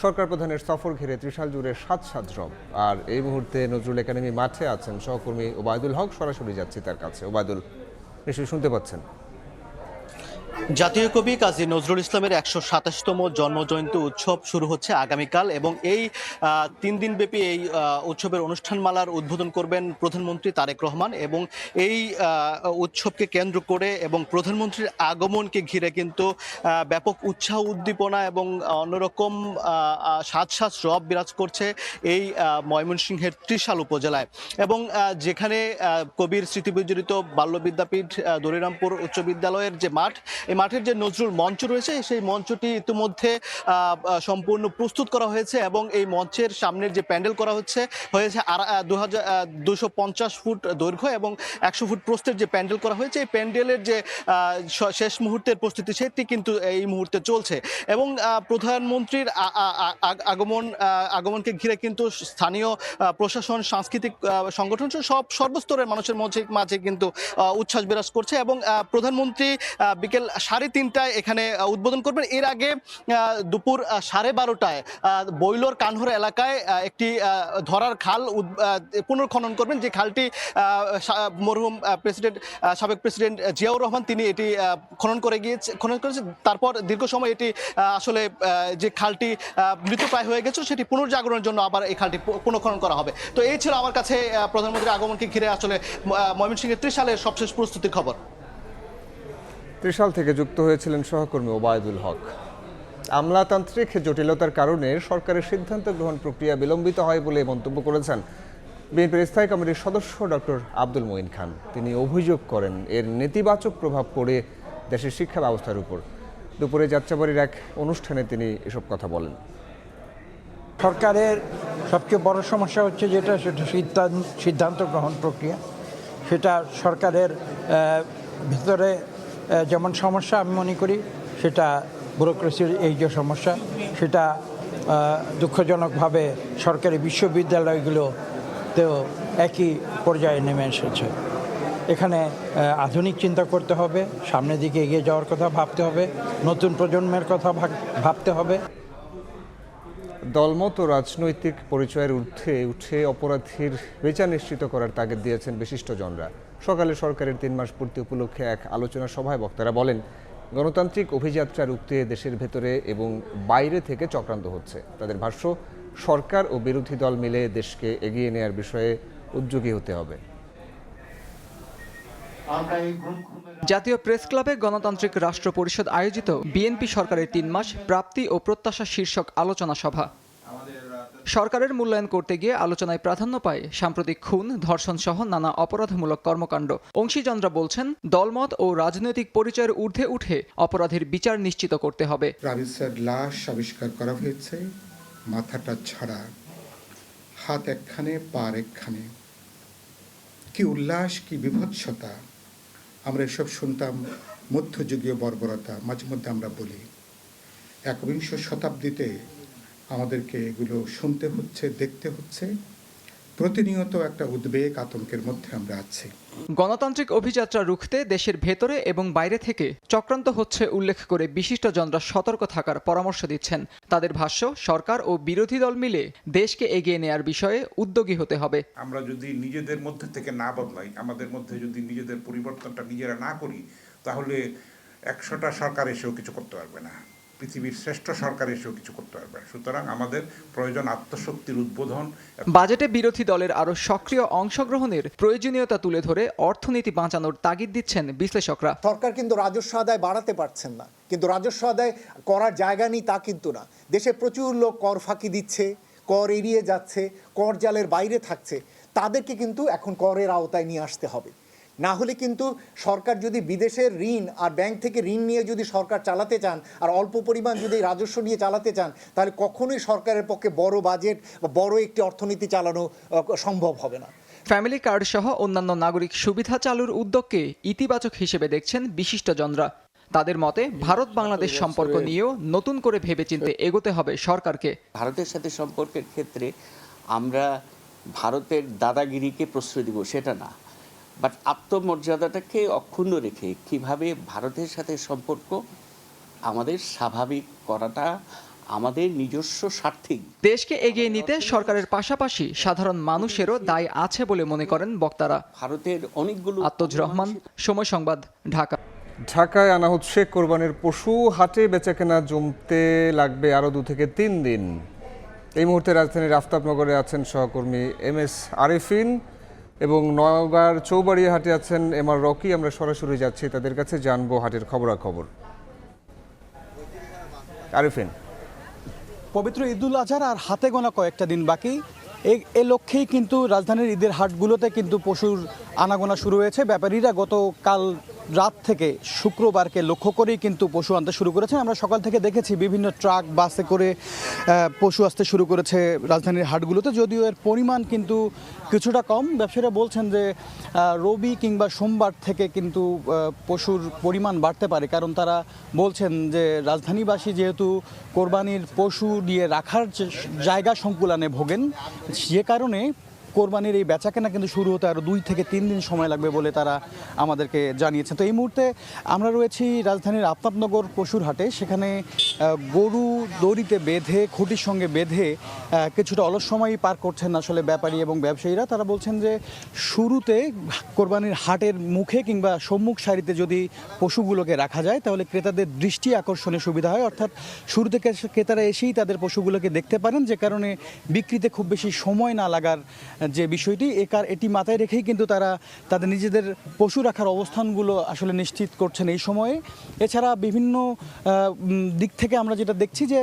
সরকার প্রধানের সফর ঘিরে ত্রিশাল জুড়ে সাজ রব। আর এই মুহূর্তে নজরুল একাডেমি মাঠে আছেন সহকর্মী ওবায়দুল হক। সরাসরি যাচ্ছি তার কাছে। ওবায়দুল, নিশ্চয়ই শুনতে পাচ্ছেন? জাতীয় কবি কাজী নজরুল ইসলামের ১২৭তম জন্মজয়ন্তী উৎসব শুরু হচ্ছে আগামীকাল এবং এই ৩ দিনব্যাপী এই উৎসবের অনুষ্ঠানমালার উদ্বোধন করবেন প্রধানমন্ত্রী তারেক রহমান এবং এই উৎসবকে কেন্দ্র করে এবং প্রধানমন্ত্রীর আগমনকে ঘিরে কিন্তু ব্যাপক উৎসাহ উদ্দীপনা এবং অন্যরকম সাজ রব বিরাজ করছে এই ময়মনসিংহের ত্রিশাল উপজেলায় এবং যেখানে কবির স্মৃতিবিজড়িত বাল্য বিদ্যাপীঠ দরিরামপুর উচ্চ বিদ্যালয়ের যে মাঠ, এই মাঠের যে নজরুল মঞ্চ রয়েছে সেই মঞ্চটি ইতিমধ্যে সম্পূর্ণ প্রস্তুত করা হয়েছে এবং এই মঞ্চের সামনের যে প্যান্ডেল করা হয়েছে 250 ফুট দৈর্ঘ্য এবং 100 ফুট প্রস্থের যে প্যান্ডেল করা হয়েছে, এই প্যান্ডেলের যে শেষ মুহূর্তের প্রস্তুতি সেটি কিন্তু এই মুহূর্তে চলছে এবং প্রধানমন্ত্রীর আগমনকে ঘিরে কিন্তু স্থানীয় প্রশাসন, সাংস্কৃতিক সংগঠন সর্বস্তরের মানুষের মাঝে কিন্তু উচ্ছ্বাস বিরাজ করছে এবং প্রধানমন্ত্রী বিকেল 3:30টায় এখানে উদ্বোধন করবেন। এর আগে দুপুর 12:30টায় বৈলোর কানহর এলাকায় একটি ধরার খাল পুনর্খনন করবেন, যে খালটি মরহুম সাবেক প্রেসিডেন্ট জিয়াউর রহমান তিনি এটি খনন করেছে। তারপর দীর্ঘ সময় এটি আসলে যে খালটি মৃতপ্রায় হয়ে গেছে সেটি পুনর্জাগরণের জন্য আবার এই খালটি পুনর্খনন করা হবে। তো এই ছিল আমার কাছে প্রধানমন্ত্রীর আগমনকে ঘিরে আসলে ময়মনসিংহের ত্রিশালের সবশেষ প্রস্তুতির খবর। ত্রিশাল থেকে যুক্ত হয়েছিলেন সহকর্মী ওবায়দুল হক। আমলাতান্ত্রিক জটিলতার কারণে সরকারের সিদ্ধান্ত গ্রহণ প্রক্রিয়া বিলম্বিত হয় বলে মন্তব্য করেছেন বিএনপির স্থায়ী কমিটির সদস্য ডক্টর আব্দুল মঈন খান। তিনি অভিযোগ করেন এর নেতিবাচক প্রভাব পড়ে দেশের শিক্ষা ব্যবস্থার উপর। দুপুরে যাত্রাবাড়ির এক অনুষ্ঠানে তিনি এসব কথা বলেন। সরকারের সবচেয়ে বড় সমস্যা হচ্ছে সেটা সিদ্ধান্ত গ্রহণ প্রক্রিয়া। সেটা সরকারের ভিতরে যেমন সমস্যা আমি মনে করি, সেটা ব্যুরোক্রেসির এই যে সমস্যা, সেটা দুঃখজনকভাবে সরকারি বিশ্ববিদ্যালয়গুলোতেও একই পর্যায়ে নেমে এসেছে। এখানে আধুনিক চিন্তা করতে হবে, সামনের দিকে এগিয়ে যাওয়ার কথা ভাবতে হবে, নতুন প্রজন্মের কথা ভাবতে হবে। দলমত ও রাজনৈতিক পরিচয়ের ঊর্ধ্বে উঠে অপরাধীর বিচার নিশ্চিত করার তাগিদ দিয়েছেন বিশিষ্টজনরা। সকালে সরকারের 3 মাস পূর্তি উপলক্ষে এক আলোচনা সভায় বক্তারা বলেন, গণতান্ত্রিক অভিযাত্রা রুখতে দেশের ভেতরে এবং বাইরে থেকে চক্রান্ত হচ্ছে। তাদের ভাষ্য, সরকার ও বিরোধী দল মিলে দেশকে এগিয়ে নেওয়ার বিষয়ে উদ্যোগী হতে হবে। জাতীয় প্রেস ক্লাবে গণতান্ত্রিক রাষ্ট্র পরিষদ আয়োজিত বিএনপি সরকারের 3 মাস প্রাপ্তি ও প্রত্যাশা শীর্ষক আলোচনা সভা। সরকারের মূল্যায়ন করতে গিয়ে আলোচনায় প্রাধান্য পায় সাম্প্রতিক খুন, ধর্ষণ সহ নানা অপরাধমূলক কর্মকাণ্ড। অংশীজনরা বলছেন, দলমত ও রাজনৈতিক পরিচয়ের ঊর্ধ্বে উঠে অপরাধীর বিচার নিশ্চিত করতে হবে। রাবিসার লাশ আবিষ্কার করা হয়েছে, মাথাটা ছাড়া, হাত একখানে, পা একখানে। কি উল্লাস, কি বিভৎসতা! আমরা এসব শুনতাম মধ্যযুগীয় বর্বরতা। মাঝে মধ্যে আমরা বলি একবিংশ শতাব্দীতে আমাদেরকে এগুলো শুনতে হচ্ছে, দেখতে হচ্ছে। প্রতিনিয়ত একটা উদ্বেগ, আতঙ্কের মধ্যে আমরা আছি। গণতান্ত্রিক অভিযাত্রা রুখতে দেশের ভেতরে এবং বাইরে থেকে চক্রান্ত হচ্ছে উল্লেখ করে বিশিষ্টজনরা সতর্ক থাকার পরামর্শ দিচ্ছেন। তাদের ভাষ্য, সরকার ও বিরোধী দল মিলে দেশকে এগিয়ে নেয়ার বিষয়ে উদ্যোগী হতে হবে। আমরা যদি নিজেদের মধ্যে থেকে না বদলাই, আমাদের মধ্যে যদি নিজেদের পরিবর্তনটা নিজেরা না করি, তাহলে 100টা সরকার এসেও কিছু করতে পারবে না, পৃথিবীর শ্রেষ্ঠ সরকার এসেও কিছু করতে পারবে। সুতরাং আমাদের প্রয়োজন আত্মশক্তির উদ্বোধন। বাজেটে বিরোধী দলের আরও সক্রিয় অংশগ্রহণের প্রয়োজনীয়তা তুলে ধরে অর্থনীতি বাঁচানোর তাগিদ দিচ্ছেন বিশ্লেষকরা। সরকার কিন্তু রাজস্ব আদায় বাড়াতে পারছেন না, কিন্তু রাজস্ব আদায় করার জায়গা নেই তা কিন্তু না। দেশে প্রচুর লোক কর ফাঁকি দিচ্ছে, কর এড়িয়ে যাচ্ছে, কর জালের বাইরে থাকছে। তাদেরকে কিন্তু এখন করের আওতায় নিয়ে আসতে হবে। না হলে কিন্তু সরকার যদি বিদেশের ঋণ আর ব্যাংক থেকে ঋণ নিয়ে যদি সরকার চালাতে চান আর অল্প পরিমাণ যদি রাজস্ব নিয়ে চালাতে চান, তাহলে কখনোই সরকারের পক্ষে বড় বাজেট বা বড় একটি অর্থনীতি চালানো সম্ভব হবে না। ফ্যামিলি কার্ড সহ অন্যান্য নাগরিক সুবিধা চালুর উদ্যোগকে ইতিবাচক হিসেবে দেখছেন বিশিষ্টজনরা। তাদের মতে, ভারত বাংলাদেশ সম্পর্ক নিয়েও নতুন করে ভেবেচিন্তে এগোতে হবে সরকারকে। ভারতের সাথে সম্পর্কের ক্ষেত্রে আমরা ভারতের দাদাগিরিকে প্রশ্রয় দিব সেটা না, বাট আত্মমর্যাদাটাকে অক্ষুণ্ণ রেখে কিভাবে ভারতের সাথে সম্পর্ক আমাদের স্বাভাবিক করাটা আমাদের নিজস্ব স্বার্থে। দেশকে এগিয়ে নিতে সরকারের পাশাপাশি সাধারণ মানুষেরও দায় আছে বলে মনে করেন বক্তারা। ভারতের অনেকগুলো। আত্মজ রহমান, সময় সংবাদ, ঢাকা। ঢাকায় আনা হচ্ছে কোরবানির পশু, হাটে বেচাকেনা জমতে লাগবে আরও 2 থেকে 3 দিন। এই মুহূর্তে রাজধানীর আফতাবনগরে আছেন সহকর্মী MS আরিফিন এবং নওগাঁর চৌবাড়িয়া হাটে আছেন MR রকি। আমরা সরাসরি যাচ্ছি তাদের কাছে, জানবো হাটের খবরাখবর। আরিফিন, পবিত্র ঈদুল আজহার আর হাতে গোনা কয়েকটা দিন বাকি, এ লক্ষ্যেই কিন্তু রাজধানীর ঈদের হাটগুলোতে কিন্তু পশুর আনাগোনা শুরু হয়েছে। ব্যাপারীরা গতকাল রাত থেকে শুক্রবারকে লক্ষ্য করেই কিন্তু পশু আনতে শুরু করেছে। আমরা সকাল থেকে দেখেছি বিভিন্ন ট্রাক বাসে করে পশু আসতে শুরু করেছে রাজধানীর হাটগুলোতে, যদিও এর পরিমাণ কিন্তু কিছুটা কম। ব্যবসায়ীরা বলছেন যে রবি কিংবা সোমবার থেকে কিন্তু পশুর পরিমাণ বাড়তে পারে, কারণ তারা বলছেন যে রাজধানীবাসী যেহেতু কোরবানির পশু নিয়ে রাখার জায়গা সংকুলানে ভোগেন, সে কারণে কোরবানির এই বেচাকেনা কিন্তু শুরু হতে আরও 2 থেকে 3 দিন সময় লাগবে বলে তারা আমাদেরকে জানিয়েছে। তো এই মুহূর্তে আমরা রয়েছি রাজধানীর আফতাবনগর পশুর হাটে। সেখানে গরু দড়িতে বেঁধে, খুঁটির সঙ্গে বেঁধে কিছুটা অলস সময়ই পার করছেন আসলে ব্যাপারী এবং ব্যবসায়ীরা। তারা বলছেন যে শুরুতে কোরবানির হাটের মুখে কিংবা সম্মুখ সারিতে যদি পশুগুলোকে রাখা যায় তাহলে ক্রেতাদের দৃষ্টি আকর্ষণে সুবিধা হয়, অর্থাৎ শুরু থেকে ক্রেতারা এসেই তাদের পশুগুলোকে দেখতে পারেন, যে কারণে বিক্রিতে খুব বেশি সময় না লাগার যে বিষয়টি, এটি মাথায় রেখেই কিন্তু তারা তাদের নিজেদের পশু রাখার অবস্থানগুলো আসলে নিশ্চিত করছেন এই সময়ে। এছাড়া বিভিন্ন দিক থেকে আমরা যেটা দেখছি যে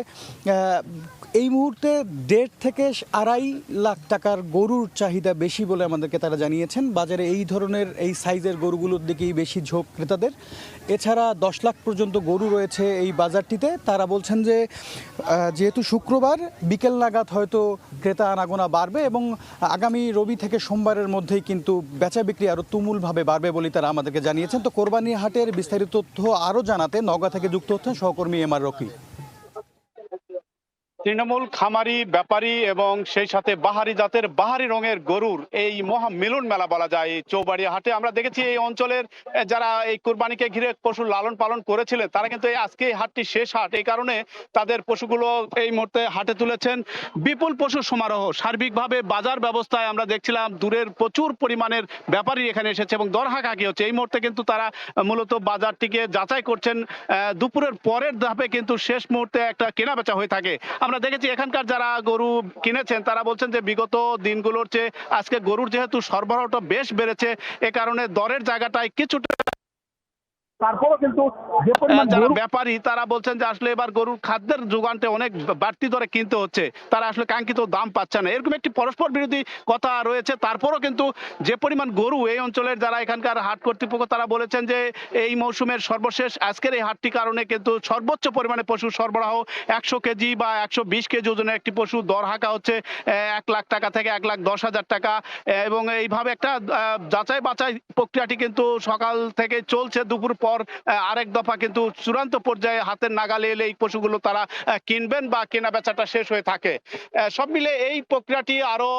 এই মুহূর্তে 1.5 থেকে 2.5 লাখ টাকার গরুর চাহিদা বেশি বলে আমাদেরকে তারা জানিয়েছেন। বাজারে এই ধরনের এই সাইজের গরুগুলোর দিকেই বেশি ঝোঁক ক্রেতাদের। এছাড়া 10 লাখ পর্যন্ত গরু রয়েছে এই বাজারটিতে। তারা বলছেন যে যেহেতু শুক্রবার বিকেল নাগাদ হয়তো ক্রেতা আনাগোনা বাড়বে এবং আগামী রবি থেকে সোমবারের মধ্যেই কিন্তু বেচা বিক্রি আরও তুমুলভাবে বাড়বে বলে তারা আমাদেরকে জানিয়েছেন। তো কোরবানি হাটের বিস্তারিত তথ্য আরও জানাতে নওগাঁ থেকে যুক্ত হচ্ছেন সহকর্মী MR রকি। তৃণমূল, খামারি, ব্যাপারী এবং সেই সাথে বাহারি জাতের বাহারি রঙের গরুর এই মহা মিলন মেলা বলা যায় এই চৌবাড়িয়া হাটে। আমরা দেখেছি এই অঞ্চলের যারা এই কুরবানিকে ঘিরে পশু লালন পালন করেছিলেন তারা কিন্তু আজকে এই হাটটি শেষ হাট, এই কারণে তাদের পশুগুলো এই মুহূর্তে হাটে তুলেছেন। বিপুল পশু সমারোহ, সার্বিকভাবে বাজার ব্যবস্থায় আমরা দেখছিলাম দূরের প্রচুর পরিমাণের ব্যাপারী এখানে এসেছে এবং দর হাঁকাহাঁকি হচ্ছে। এই মুহূর্তে কিন্তু তারা মূলত বাজারটিকে যাচাই করছেন। দুপুরের পরের ধাপে কিন্তু শেষ মুহূর্তে একটা কেনা বেচা হয়ে থাকে। আমরা দেখেছি এখানকার যারা গরু কিনেছেন তারা বলছেন যে বিগত দিনগুলোর চেয়ে আজকে গরুর যেহেতু সরবরাহটা বেশ বেড়েছে, এ কারণে দরের জায়গাটায় কিছুটা তারপরও কিন্তু যারা ব্যাপারী তারা বলছেন যে আসলে এবার গরুর খাদ্যের যোগানটা অনেক বাড়তি দরে কিনতে হচ্ছে, তারা আসলে কাঙ্ক্ষিত দাম পাচ্ছে না। এরকম একটি পরস্পর বিরোধী কথা রয়েছে। তারপরও কিন্তু যে পরিমাণ গরু এই অঞ্চলের যারা এখানকার হাট কর্তৃপক্ষ তারা বলেছেন যে এই মৌসুমের সর্বশেষ আজকের এই হাটটি কারণে কিন্তু সর্বোচ্চ পরিমাণে পশু সরবরাহ, 100 কেজি বা 120 কেজি ওজনের একটি পশু দর হাঁকা হচ্ছে 1 লাখ টাকা থেকে 1,10,000 টাকা, এবং এইভাবে একটা যাচাই বাছাই প্রক্রিয়াটি কিন্তু সকাল থেকে চলছে। দুপুর পর আরেক দফা কিন্তু চূড়ান্ত পর্যায়ে হাতের নাগালে এলে এই পশুগুলো তারা কিনবেন বা কেনা বেচাটা শেষ হয়ে থাকে। সব মিলে এই প্রক্রিয়াটি আরো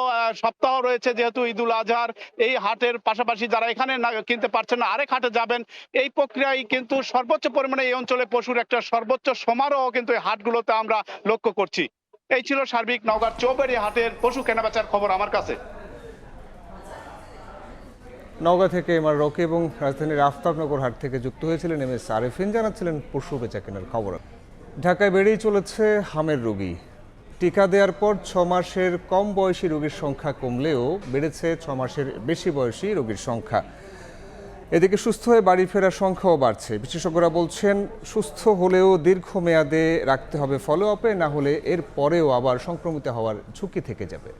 সপ্তাহ রয়েছে, যেহেতু ঈদুল আজহার এই হাটের পাশাপাশি যারা এখানে কিনতে পারছেন না আরেক হাটে যাবেন। এই প্রক্রিয়ায় কিন্তু সর্বোচ্চ পরিমাণে এই অঞ্চলে পশুর একটা সর্বোচ্চ সমারোহ কিন্তু এই হাটগুলোতে আমরা লক্ষ্য করছি। এই ছিল সার্বিক নওগাঁর চৌবাড়িয়া হাটের পশু কেনাবেচার খবর আমার কাছে। নওগাঁ থেকে MR রকি এবং রাজধানীর আফতাবনগর হাট থেকে যুক্ত হয়েছিলেন MS আরিফিন, জানাচ্ছিলেন পশু বেচা কেনার খবর। ঢাকায় বেড়েই চলেছে হামের রোগী। টিকা দেওয়ার পর 6 মাসের কম বয়সী রোগীর সংখ্যা কমলেও বেড়েছে 6 মাসের বেশি বয়সী রোগীর সংখ্যা। এদিকে সুস্থ হয়ে বাড়ি ফেরার সংখ্যাও বাড়ছে। বিশেষজ্ঞরা বলছেন সুস্থ হলেও দীর্ঘমেয়াদে রাখতে হবে ফলো আপে, না হলে এর পরেও আবার সংক্রমিত হওয়ার ঝুঁকি থেকে যাবে।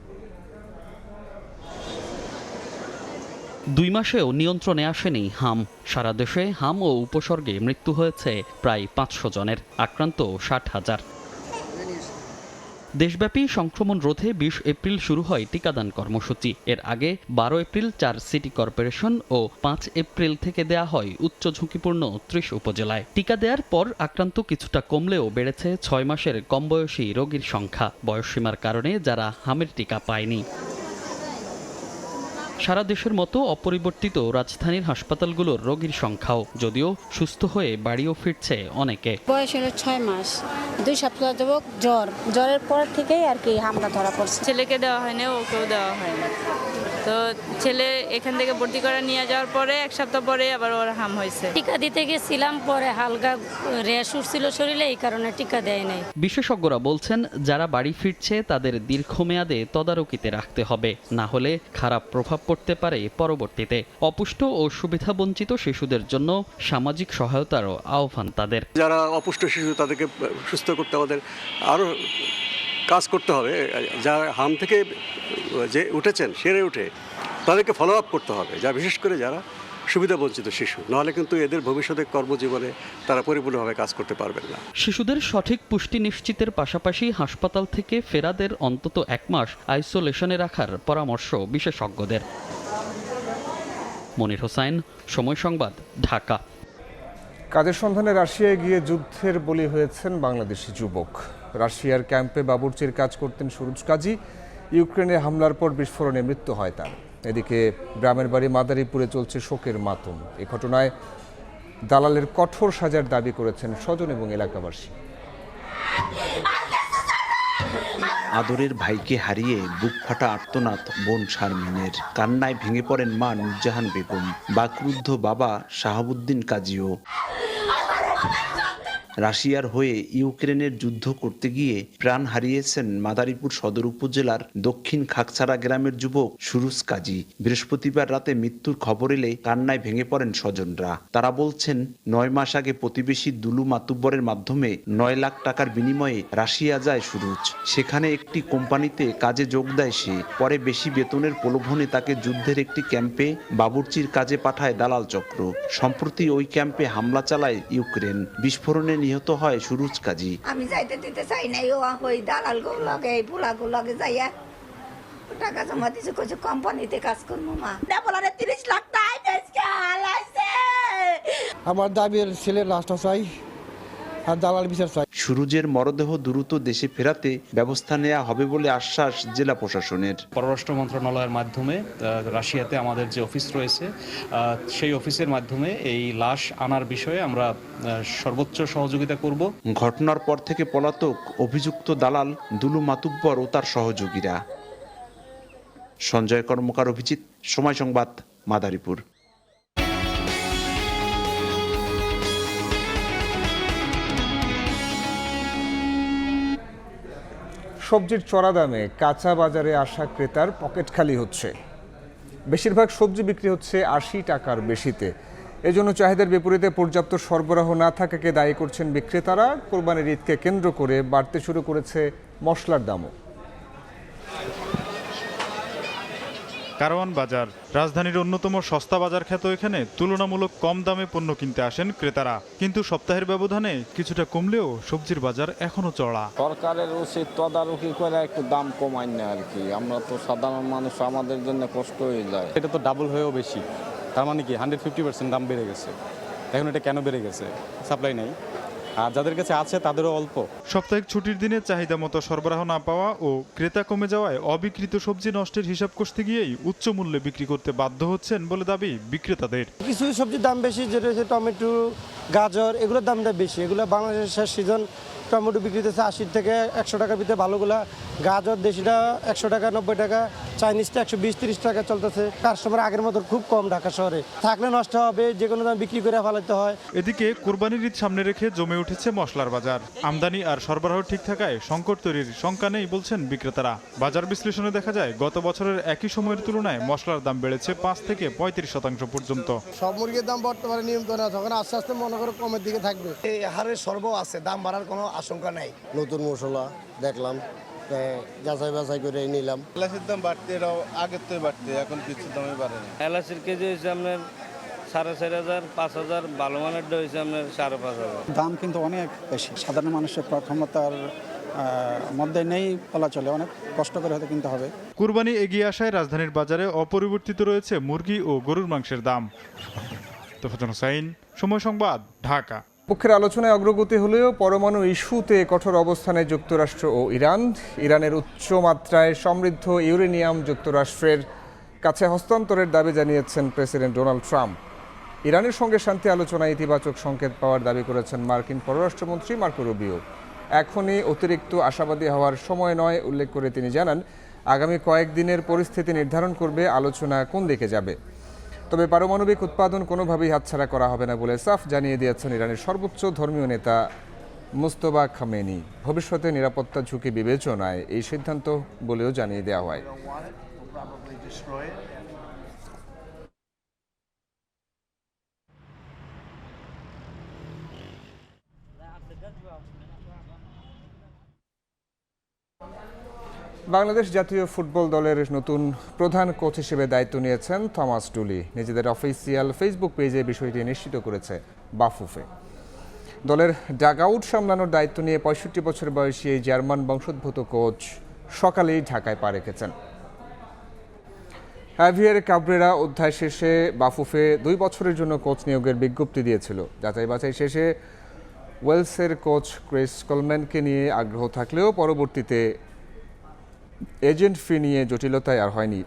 2 মাসেও নিয়ন্ত্রণে আসেনি হাম। সারা দেশে হাম ও উপসর্গে মৃত্যু হয়েছে প্রায় 500 জনের, আক্রান্ত 60,000। দেশব্যাপী সংক্রমণ রোধে 20 এপ্রিল শুরু হয় টিকাদান কর্মসূচি। এর আগে 12 এপ্রিল 4 সিটি কর্পোরেশন ও 5 এপ্রিল থেকে দেয়া হয় উচ্চ ঝুঁকিপূর্ণ 30 উপজেলায়। টিকা দেওয়ার পর আক্রান্ত কিছুটা কমলেও বেড়েছে 6 মাসের কম বয়সী রোগীর সংখ্যা, বয়সসীমার কারণে যারা হামের টিকা পায়নি। সারা দেশের মতো অপরিবর্তিত রাজধানীর হাসপাতালগুলোর রোগীর সংখ্যাও, যদিও সুস্থ হয়ে বাড়িও ফিরছে অনেকে। বয়স হলো 6 মাস, 2 সপ্তাহ যাবত জ্বরের পর থেকেই আর কি হামলা ধরা পড়ছে। ছেলেকে দেওয়া হয়নি, ওকেও দেওয়া হয়নি। তো ছেলে এখান থেকে ভর্তি করে নিয়ে যাওয়ার পরে 1 সপ্তাহ পরে আবার ওর হাম হয়েছে। টিকা দিতে গেছিলাম, পরে হালকা র্যাশ উঠছিল শরীরে, এই কারণে টিকা দেয় নাই। বিশেষজ্ঞরা বলছেন, যারা বাড়ি ফিরছে তাদের দীর্ঘমেয়াদে তদারকিতে রাখতে হবে, না হলে খারাপ প্রভাব পড়তে পারে পরবর্তীতে। অপুষ্ট ও সুবিধাবঞ্চিত শিশুদের জন্য সামাজিক সহায়তারও আহ্বান তাদের। যারা অপুষ্ট শিশু তাদেরকে সুস্থ করতে আমাদের আরও কাজ করতে হবে। যারা হাম থেকে যে উঠেছেন সেরে উঠে তাদেরকে ফলো আপ করতে হবে, বিশেষ করে যারা সুবিধা বঞ্চিত শিশু, নাহলে কিন্তু এদের ভবিষ্যতে কর্মজীবনে তারা পরিপূর্ণভাবে কাজ করতে পারবেন না। শিশুদের সঠিক পুষ্টি নিশ্চিতের পাশাপাশি হাসপাতাল থেকে ফেরাদের অন্তত 1 মাস আইসোলেশনে রাখার পরামর্শ বিশেষজ্ঞদের। মনির হোসাইন, সময় সংবাদ, ঢাকা। কাজের সন্ধানে রাশিয়ায় গিয়ে যুদ্ধের বলি হয়েছেন বাংলাদেশি যুবক। রাশিয়ার ক্যাম্পে বাবুর্চির কাজ করতেন সুরজ কাজী। ইউক্রেনে হামলার পর বিস্ফোরণে মৃত্যু হয় তার। এদিকে গ্রামের বাড়ি মাদারীপুরে চলছে শোকের মাতম। এ ঘটনায় দালালের কঠোর সাজার দাবি করেছেন স্বজন এবং এলাকাবাসী। আদরের ভাইকে হারিয়ে বুক ফাটা আর্তনাদ বোন শারমিনের। কান্নায় ভেঙে পড়েন মা নুরজাহান বেগম, বাকরুদ্ধ বাবা শাহাবুদ্দিন কাজীও। রাশিয়ার হয়ে ইউক্রেনের যুদ্ধ করতে গিয়ে প্রাণ হারিয়েছেন মাদারীপুর সদর উপজেলার দক্ষিণ খাকছাড়া গ্রামের যুবক সুরজ কাজী। বৃহস্পতিবার রাতে মৃত্যুর খবর এলে কান্নায় ভেঙে পড়েন স্বজনরা। তারা বলছেন, 9 মাস আগে প্রতিবেশী দুলু মাতুব্বরের মাধ্যমে 9 লাখ টাকার বিনিময়ে রাশিয়া যায় সুরজ। সেখানে একটি কোম্পানিতে কাজে যোগ দেয় সে। পরে বেশি বেতনের প্রলোভনে তাকে যুদ্ধের একটি ক্যাম্পে বাবুর্চির কাজে পাঠায় দালাল চক্র। সম্প্রতি ওই ক্যাম্পে হামলা চালায় ইউক্রেন। বিস্ফোরণে নিহত হয় সুরজ কাজী। আমি যাইতে দিতে চাই নাই, ওই দালাল গো লাগে এই পোলাগো লাগে যাইয়া টাকা জমা দিছে, কইছে কোম্পানিতে কাজ করবো। মা বলারে 30 লাখ টাকা হালাইছে। আমার দাবির ছেলে লাশটা চাই আর দালাল বিচার চাই। সুরজের মরদেহ দ্রুত দেশে ফেরাতে ব্যবস্থা নেওয়া হবে বলে আশ্বাস জেলা প্রশাসনের। পররাষ্ট্র মন্ত্রণালয়ের মাধ্যমে রাশিয়াতে আমাদের যে অফিস রয়েছে সেই অফিসের মাধ্যমে এই লাশ আনার বিষয়ে আমরা সর্বোচ্চ সহযোগিতা করব। ঘটনার পর থেকে পলাতক অভিযুক্ত দালাল দুলু মাতুব্বর ও তার সহযোগীরা। সঞ্জয় কর্মকার, অভিজিৎ, সময় সংবাদ, মাদারীপুর। সবজির চড়া দামে কাঁচা বাজারে আসা ক্রেতার পকেট খালি হচ্ছে। বেশিরভাগ সবজি বিক্রি হচ্ছে 80 টাকার বেশিতে। এজন্য চাহিদার বিপরীতে পর্যাপ্ত সরবরাহ না থাকাকে দায়ী করছেন বিক্রেতারা। কোরবানির ঈদকে কেন্দ্র করে বাড়তে শুরু করেছে মশলার দামও। কারওয়ান বাজার রাজধানীর অন্যতম সস্তা বাজার খ্যাত। এখানে তুলনামূলক কম দামে পণ্য কিনতে আসেন ক্রেতারা, কিন্তু সপ্তাহের ব্যবধানে কিছুটা কমলেও সবজির বাজার এখনো চড়া। সরকারের উচিত তদারকি করে একটু দাম কমায় না আর কি। আমরা তো সাধারণ মানুষ, আমাদের জন্য কষ্ট হয়ে যায়। এটা তো ডাবল হয়েও বেশি, তার মানে কি 150% দাম বেড়ে গেছে। এখন এটা কেন বেড়ে গেছে? সাপ্লাই নেই, আর যাদের কাছে আছে তাদেরও অল্প। সাপ্তাহিক ছুটির দিনে চাহিদা মতো সরবরাহ না পাওয়া ও ক্রেতা কমে যাওয়ায় অবিকৃত সবজি নষ্টের হিসাব করতে গিয়েই উচ্চ মূল্যে বিক্রি করতে বাধ্য হচ্ছেন বলে দাবি বিক্রেতাদের। কিছু সবজির দাম বেশি, যেটা হচ্ছে টমেটো, গাজর, এগুলোর দামটা বেশি। এগুলো বাংলাদেশের সিজন টমেটো বিক্রি হচ্ছে 80 থেকে 100 টাকার ভিতরে ভালোগুলা। গাজর দেশিটা 100 টাকা, 90 টাকা। চাইনিজটা 120-30 টাকা চলতেছে। কাস্টমার আগের মতো খুব কম ঢাকা শহরে। থাকলে নষ্ট হবে, যে কোনো দাম বিক্রি করে ফেলাতে হয়। এদিকে কোরবানির ঈদ সামনে রেখে জমে উঠেছে মশলার বাজার। আমদানি আর সরবরাহ ঠিক থাকায় সংকট তৈরির শঙ্কা নেই বলছেন বিক্রেতারা। বাজার বিশ্লেষণে দেখা যায়, গত বছরের একই সময়ের তুলনায় মশলার দাম বেড়েছে 5 থেকে 35% পর্যন্ত। সব মুরগির দাম বর্তমানে নিয়ন্ত্রণ আছে, তখন আস্তে আস্তে মনে করো কমের দিকে থাকবে। এই হারে সর্ব আছে, দাম বাড়ার কোনো আশঙ্কা নাই। নতুন মশলা দেখলাম, যাচাই বাছাই করে নিলাম। এলাচির দাম বাড়তে, এটাও আগের তো বাড়তে, এখন কিছু দামে বাড়ে না। এলাচির কেজি হয়েছে আপনার 4,500, 5,000, ভালো মানেরটা হয়েছে আপনার 5,500। দাম কিন্তু অনেক বেশি, সাধারণ মানুষের ক্ষমতার মধ্যে নেই বলা চলে, অনেক কষ্ট করে হয়তো কিনতে হবে। কুরবানি এগিয়ে আসায় রাজধানীর বাজারে অপরিবর্তিত রয়েছে মুরগি ও গরুর মাংসের দাম। তোফাজ্জল হোসাইন, সময় সংবাদ, ঢাকা। পক্ষের আলোচনায় অগ্রগতি হলেও পরমাণু ইস্যুতে কঠোর অবস্থানে যুক্তরাষ্ট্র ও ইরান। ইরানের উচ্চ মাত্রায় সমৃদ্ধ ইউরেনিয়াম যুক্তরাষ্ট্রের কাছে হস্তান্তরের দাবি জানিয়েছেন প্রেসিডেন্ট ডোনাল্ড ট্রাম্প। ইরানের সঙ্গে শান্তি আলোচনায় ইতিবাচক সংকেত পাওয়ার দাবি করেছেন মার্কিন পররাষ্ট্রমন্ত্রী মার্কো রুবিও। এখনই অতিরিক্ত আশাবাদী হওয়ার সময় নয় উল্লেখ করে তিনি জানান, আগামী কয়েকদিনের পরিস্থিতি নির্ধারণ করবে আলোচনা কোন দিকে যাবে। তবে পারমাণবিক উৎপাদন কোনোভাবেই হাতছাড়া করা হবে না বলে সাফ জানিয়ে দিয়েছেন ইরানের সর্বোচ্চ ধর্মীয় নেতা মুস্তফা খামেনি। ভবিষ্যতে নিরাপত্তা ঝুঁকি বিবেচনায় এই সিদ্ধান্ত বলেও জানিয়ে দেওয়া হয়। বাংলাদেশ জাতীয় ফুটবল দলের নতুন প্রধান কোচ হিসেবে দায়িত্ব নিয়েছেন থমাস টুলি। নিজেদের অফিসিয়াল ফেসবুক পেজে বিষয়টি নিশ্চিত করেছে বাফুফে। দলের ডাগআউট সামলানোর দায়িত্ব নিয়ে ৬৫ বছর বয়সী এই জার্মান বংশোদ্ভূত কোচ সকালেই ঢাকায় পা রেখেছেন। হ্যাভিয়ার কাবরেরা অধ্যায় শেষে বাফুফে ২ বছরের জন্য কোচ নিয়োগের বিজ্ঞপ্তি দিয়েছিল। যাচাই বাছাই শেষে ওয়েলসের কোচ ক্রিস কোলম্যানকে নিয়ে আগ্রহ থাকলেও পরবর্তীতে এজেন্ট ফি নিয়ে জটিলতায় আর হয়নি।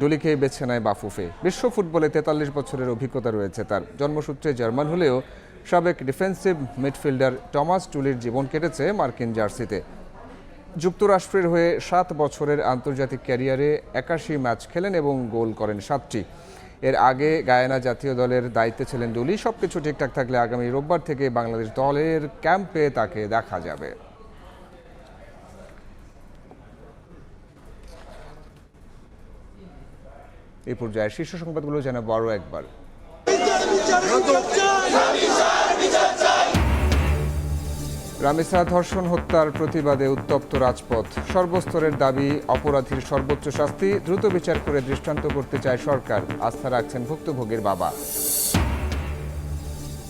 ডুলিকেই বেছে নেয় বাফুফে। বিশ্ব ফুটবলে ৪৩ বছরের অভিজ্ঞতা রয়েছে তার। জন্মসূত্রে জার্মান হলেও সাবেক ডিফেন্সিভ মিডফিল্ডার টমাস টুলির জীবন কেটেছে মার্কিন জার্সিতে। যুক্তরাষ্ট্রের হয়ে ৭ বছরের আন্তর্জাতিক ক্যারিয়ারে ৮১ ম্যাচ খেলেন এবং গোল করেন ৭টি। এর আগে গায়ানা জাতীয় দলের দায়িত্বে ছিলেন ডুলি। সবকিছু ঠিকঠাক থাকলে আগামী রোববার থেকে বাংলাদেশ দলের ক্যাম্পে তাকে দেখা যাবে। এই পর্যায়ে শীর্ষ সংবাদগুলো জানাবো আরও একবার। রামিসা ধর্ষণ হত্যার প্রতিবাদে উত্তপ্ত রাজপথ। সর্বস্তরের দাবি অপরাধীর সর্বোচ্চ শাস্তি, দ্রুত বিচার করে দৃষ্টান্ত করতে চায় সরকার, আস্থা রাখছেন ভুক্তভোগীর বাবা।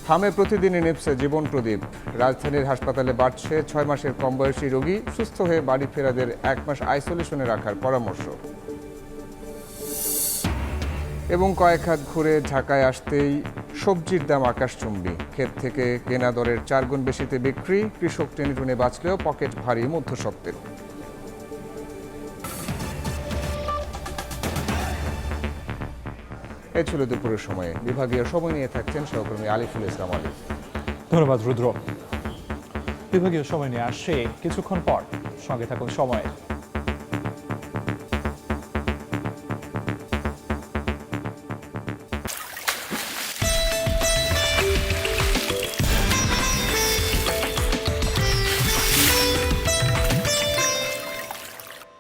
হামে প্রতিদিনই নিভছে জীবন প্রদীপ। রাজধানীর হাসপাতালে বাড়ছে ৬ মাসের কম বয়সী রোগী। সুস্থ হয়ে বাড়ি ফেরাদের ১ মাস আইসোলেশনে রাখার পরামর্শ। এবং কয়েক হাত ঘুরে ঢাকায় আসতেই সবজির দাম আকাশচুম্বী। ক্ষেত থেকে কেনা দরের ৪ গুণ বেশিতে বিক্রি। কৃষক টেনে টুনে বাঁচলেও পকেট ভারী মধ্যস্বত্বের। এই ছিল দুপুরের সময়ে। বিভাগীয় সময় নিয়ে থাকছেন সহকর্মী আলিফুল ইসলাম আলী। ধন্যবাদ রুদ্র। বিভাগীয় সময় নিয়ে আসছে কিছুক্ষণ পর। সঙ্গে থাকুন সময়।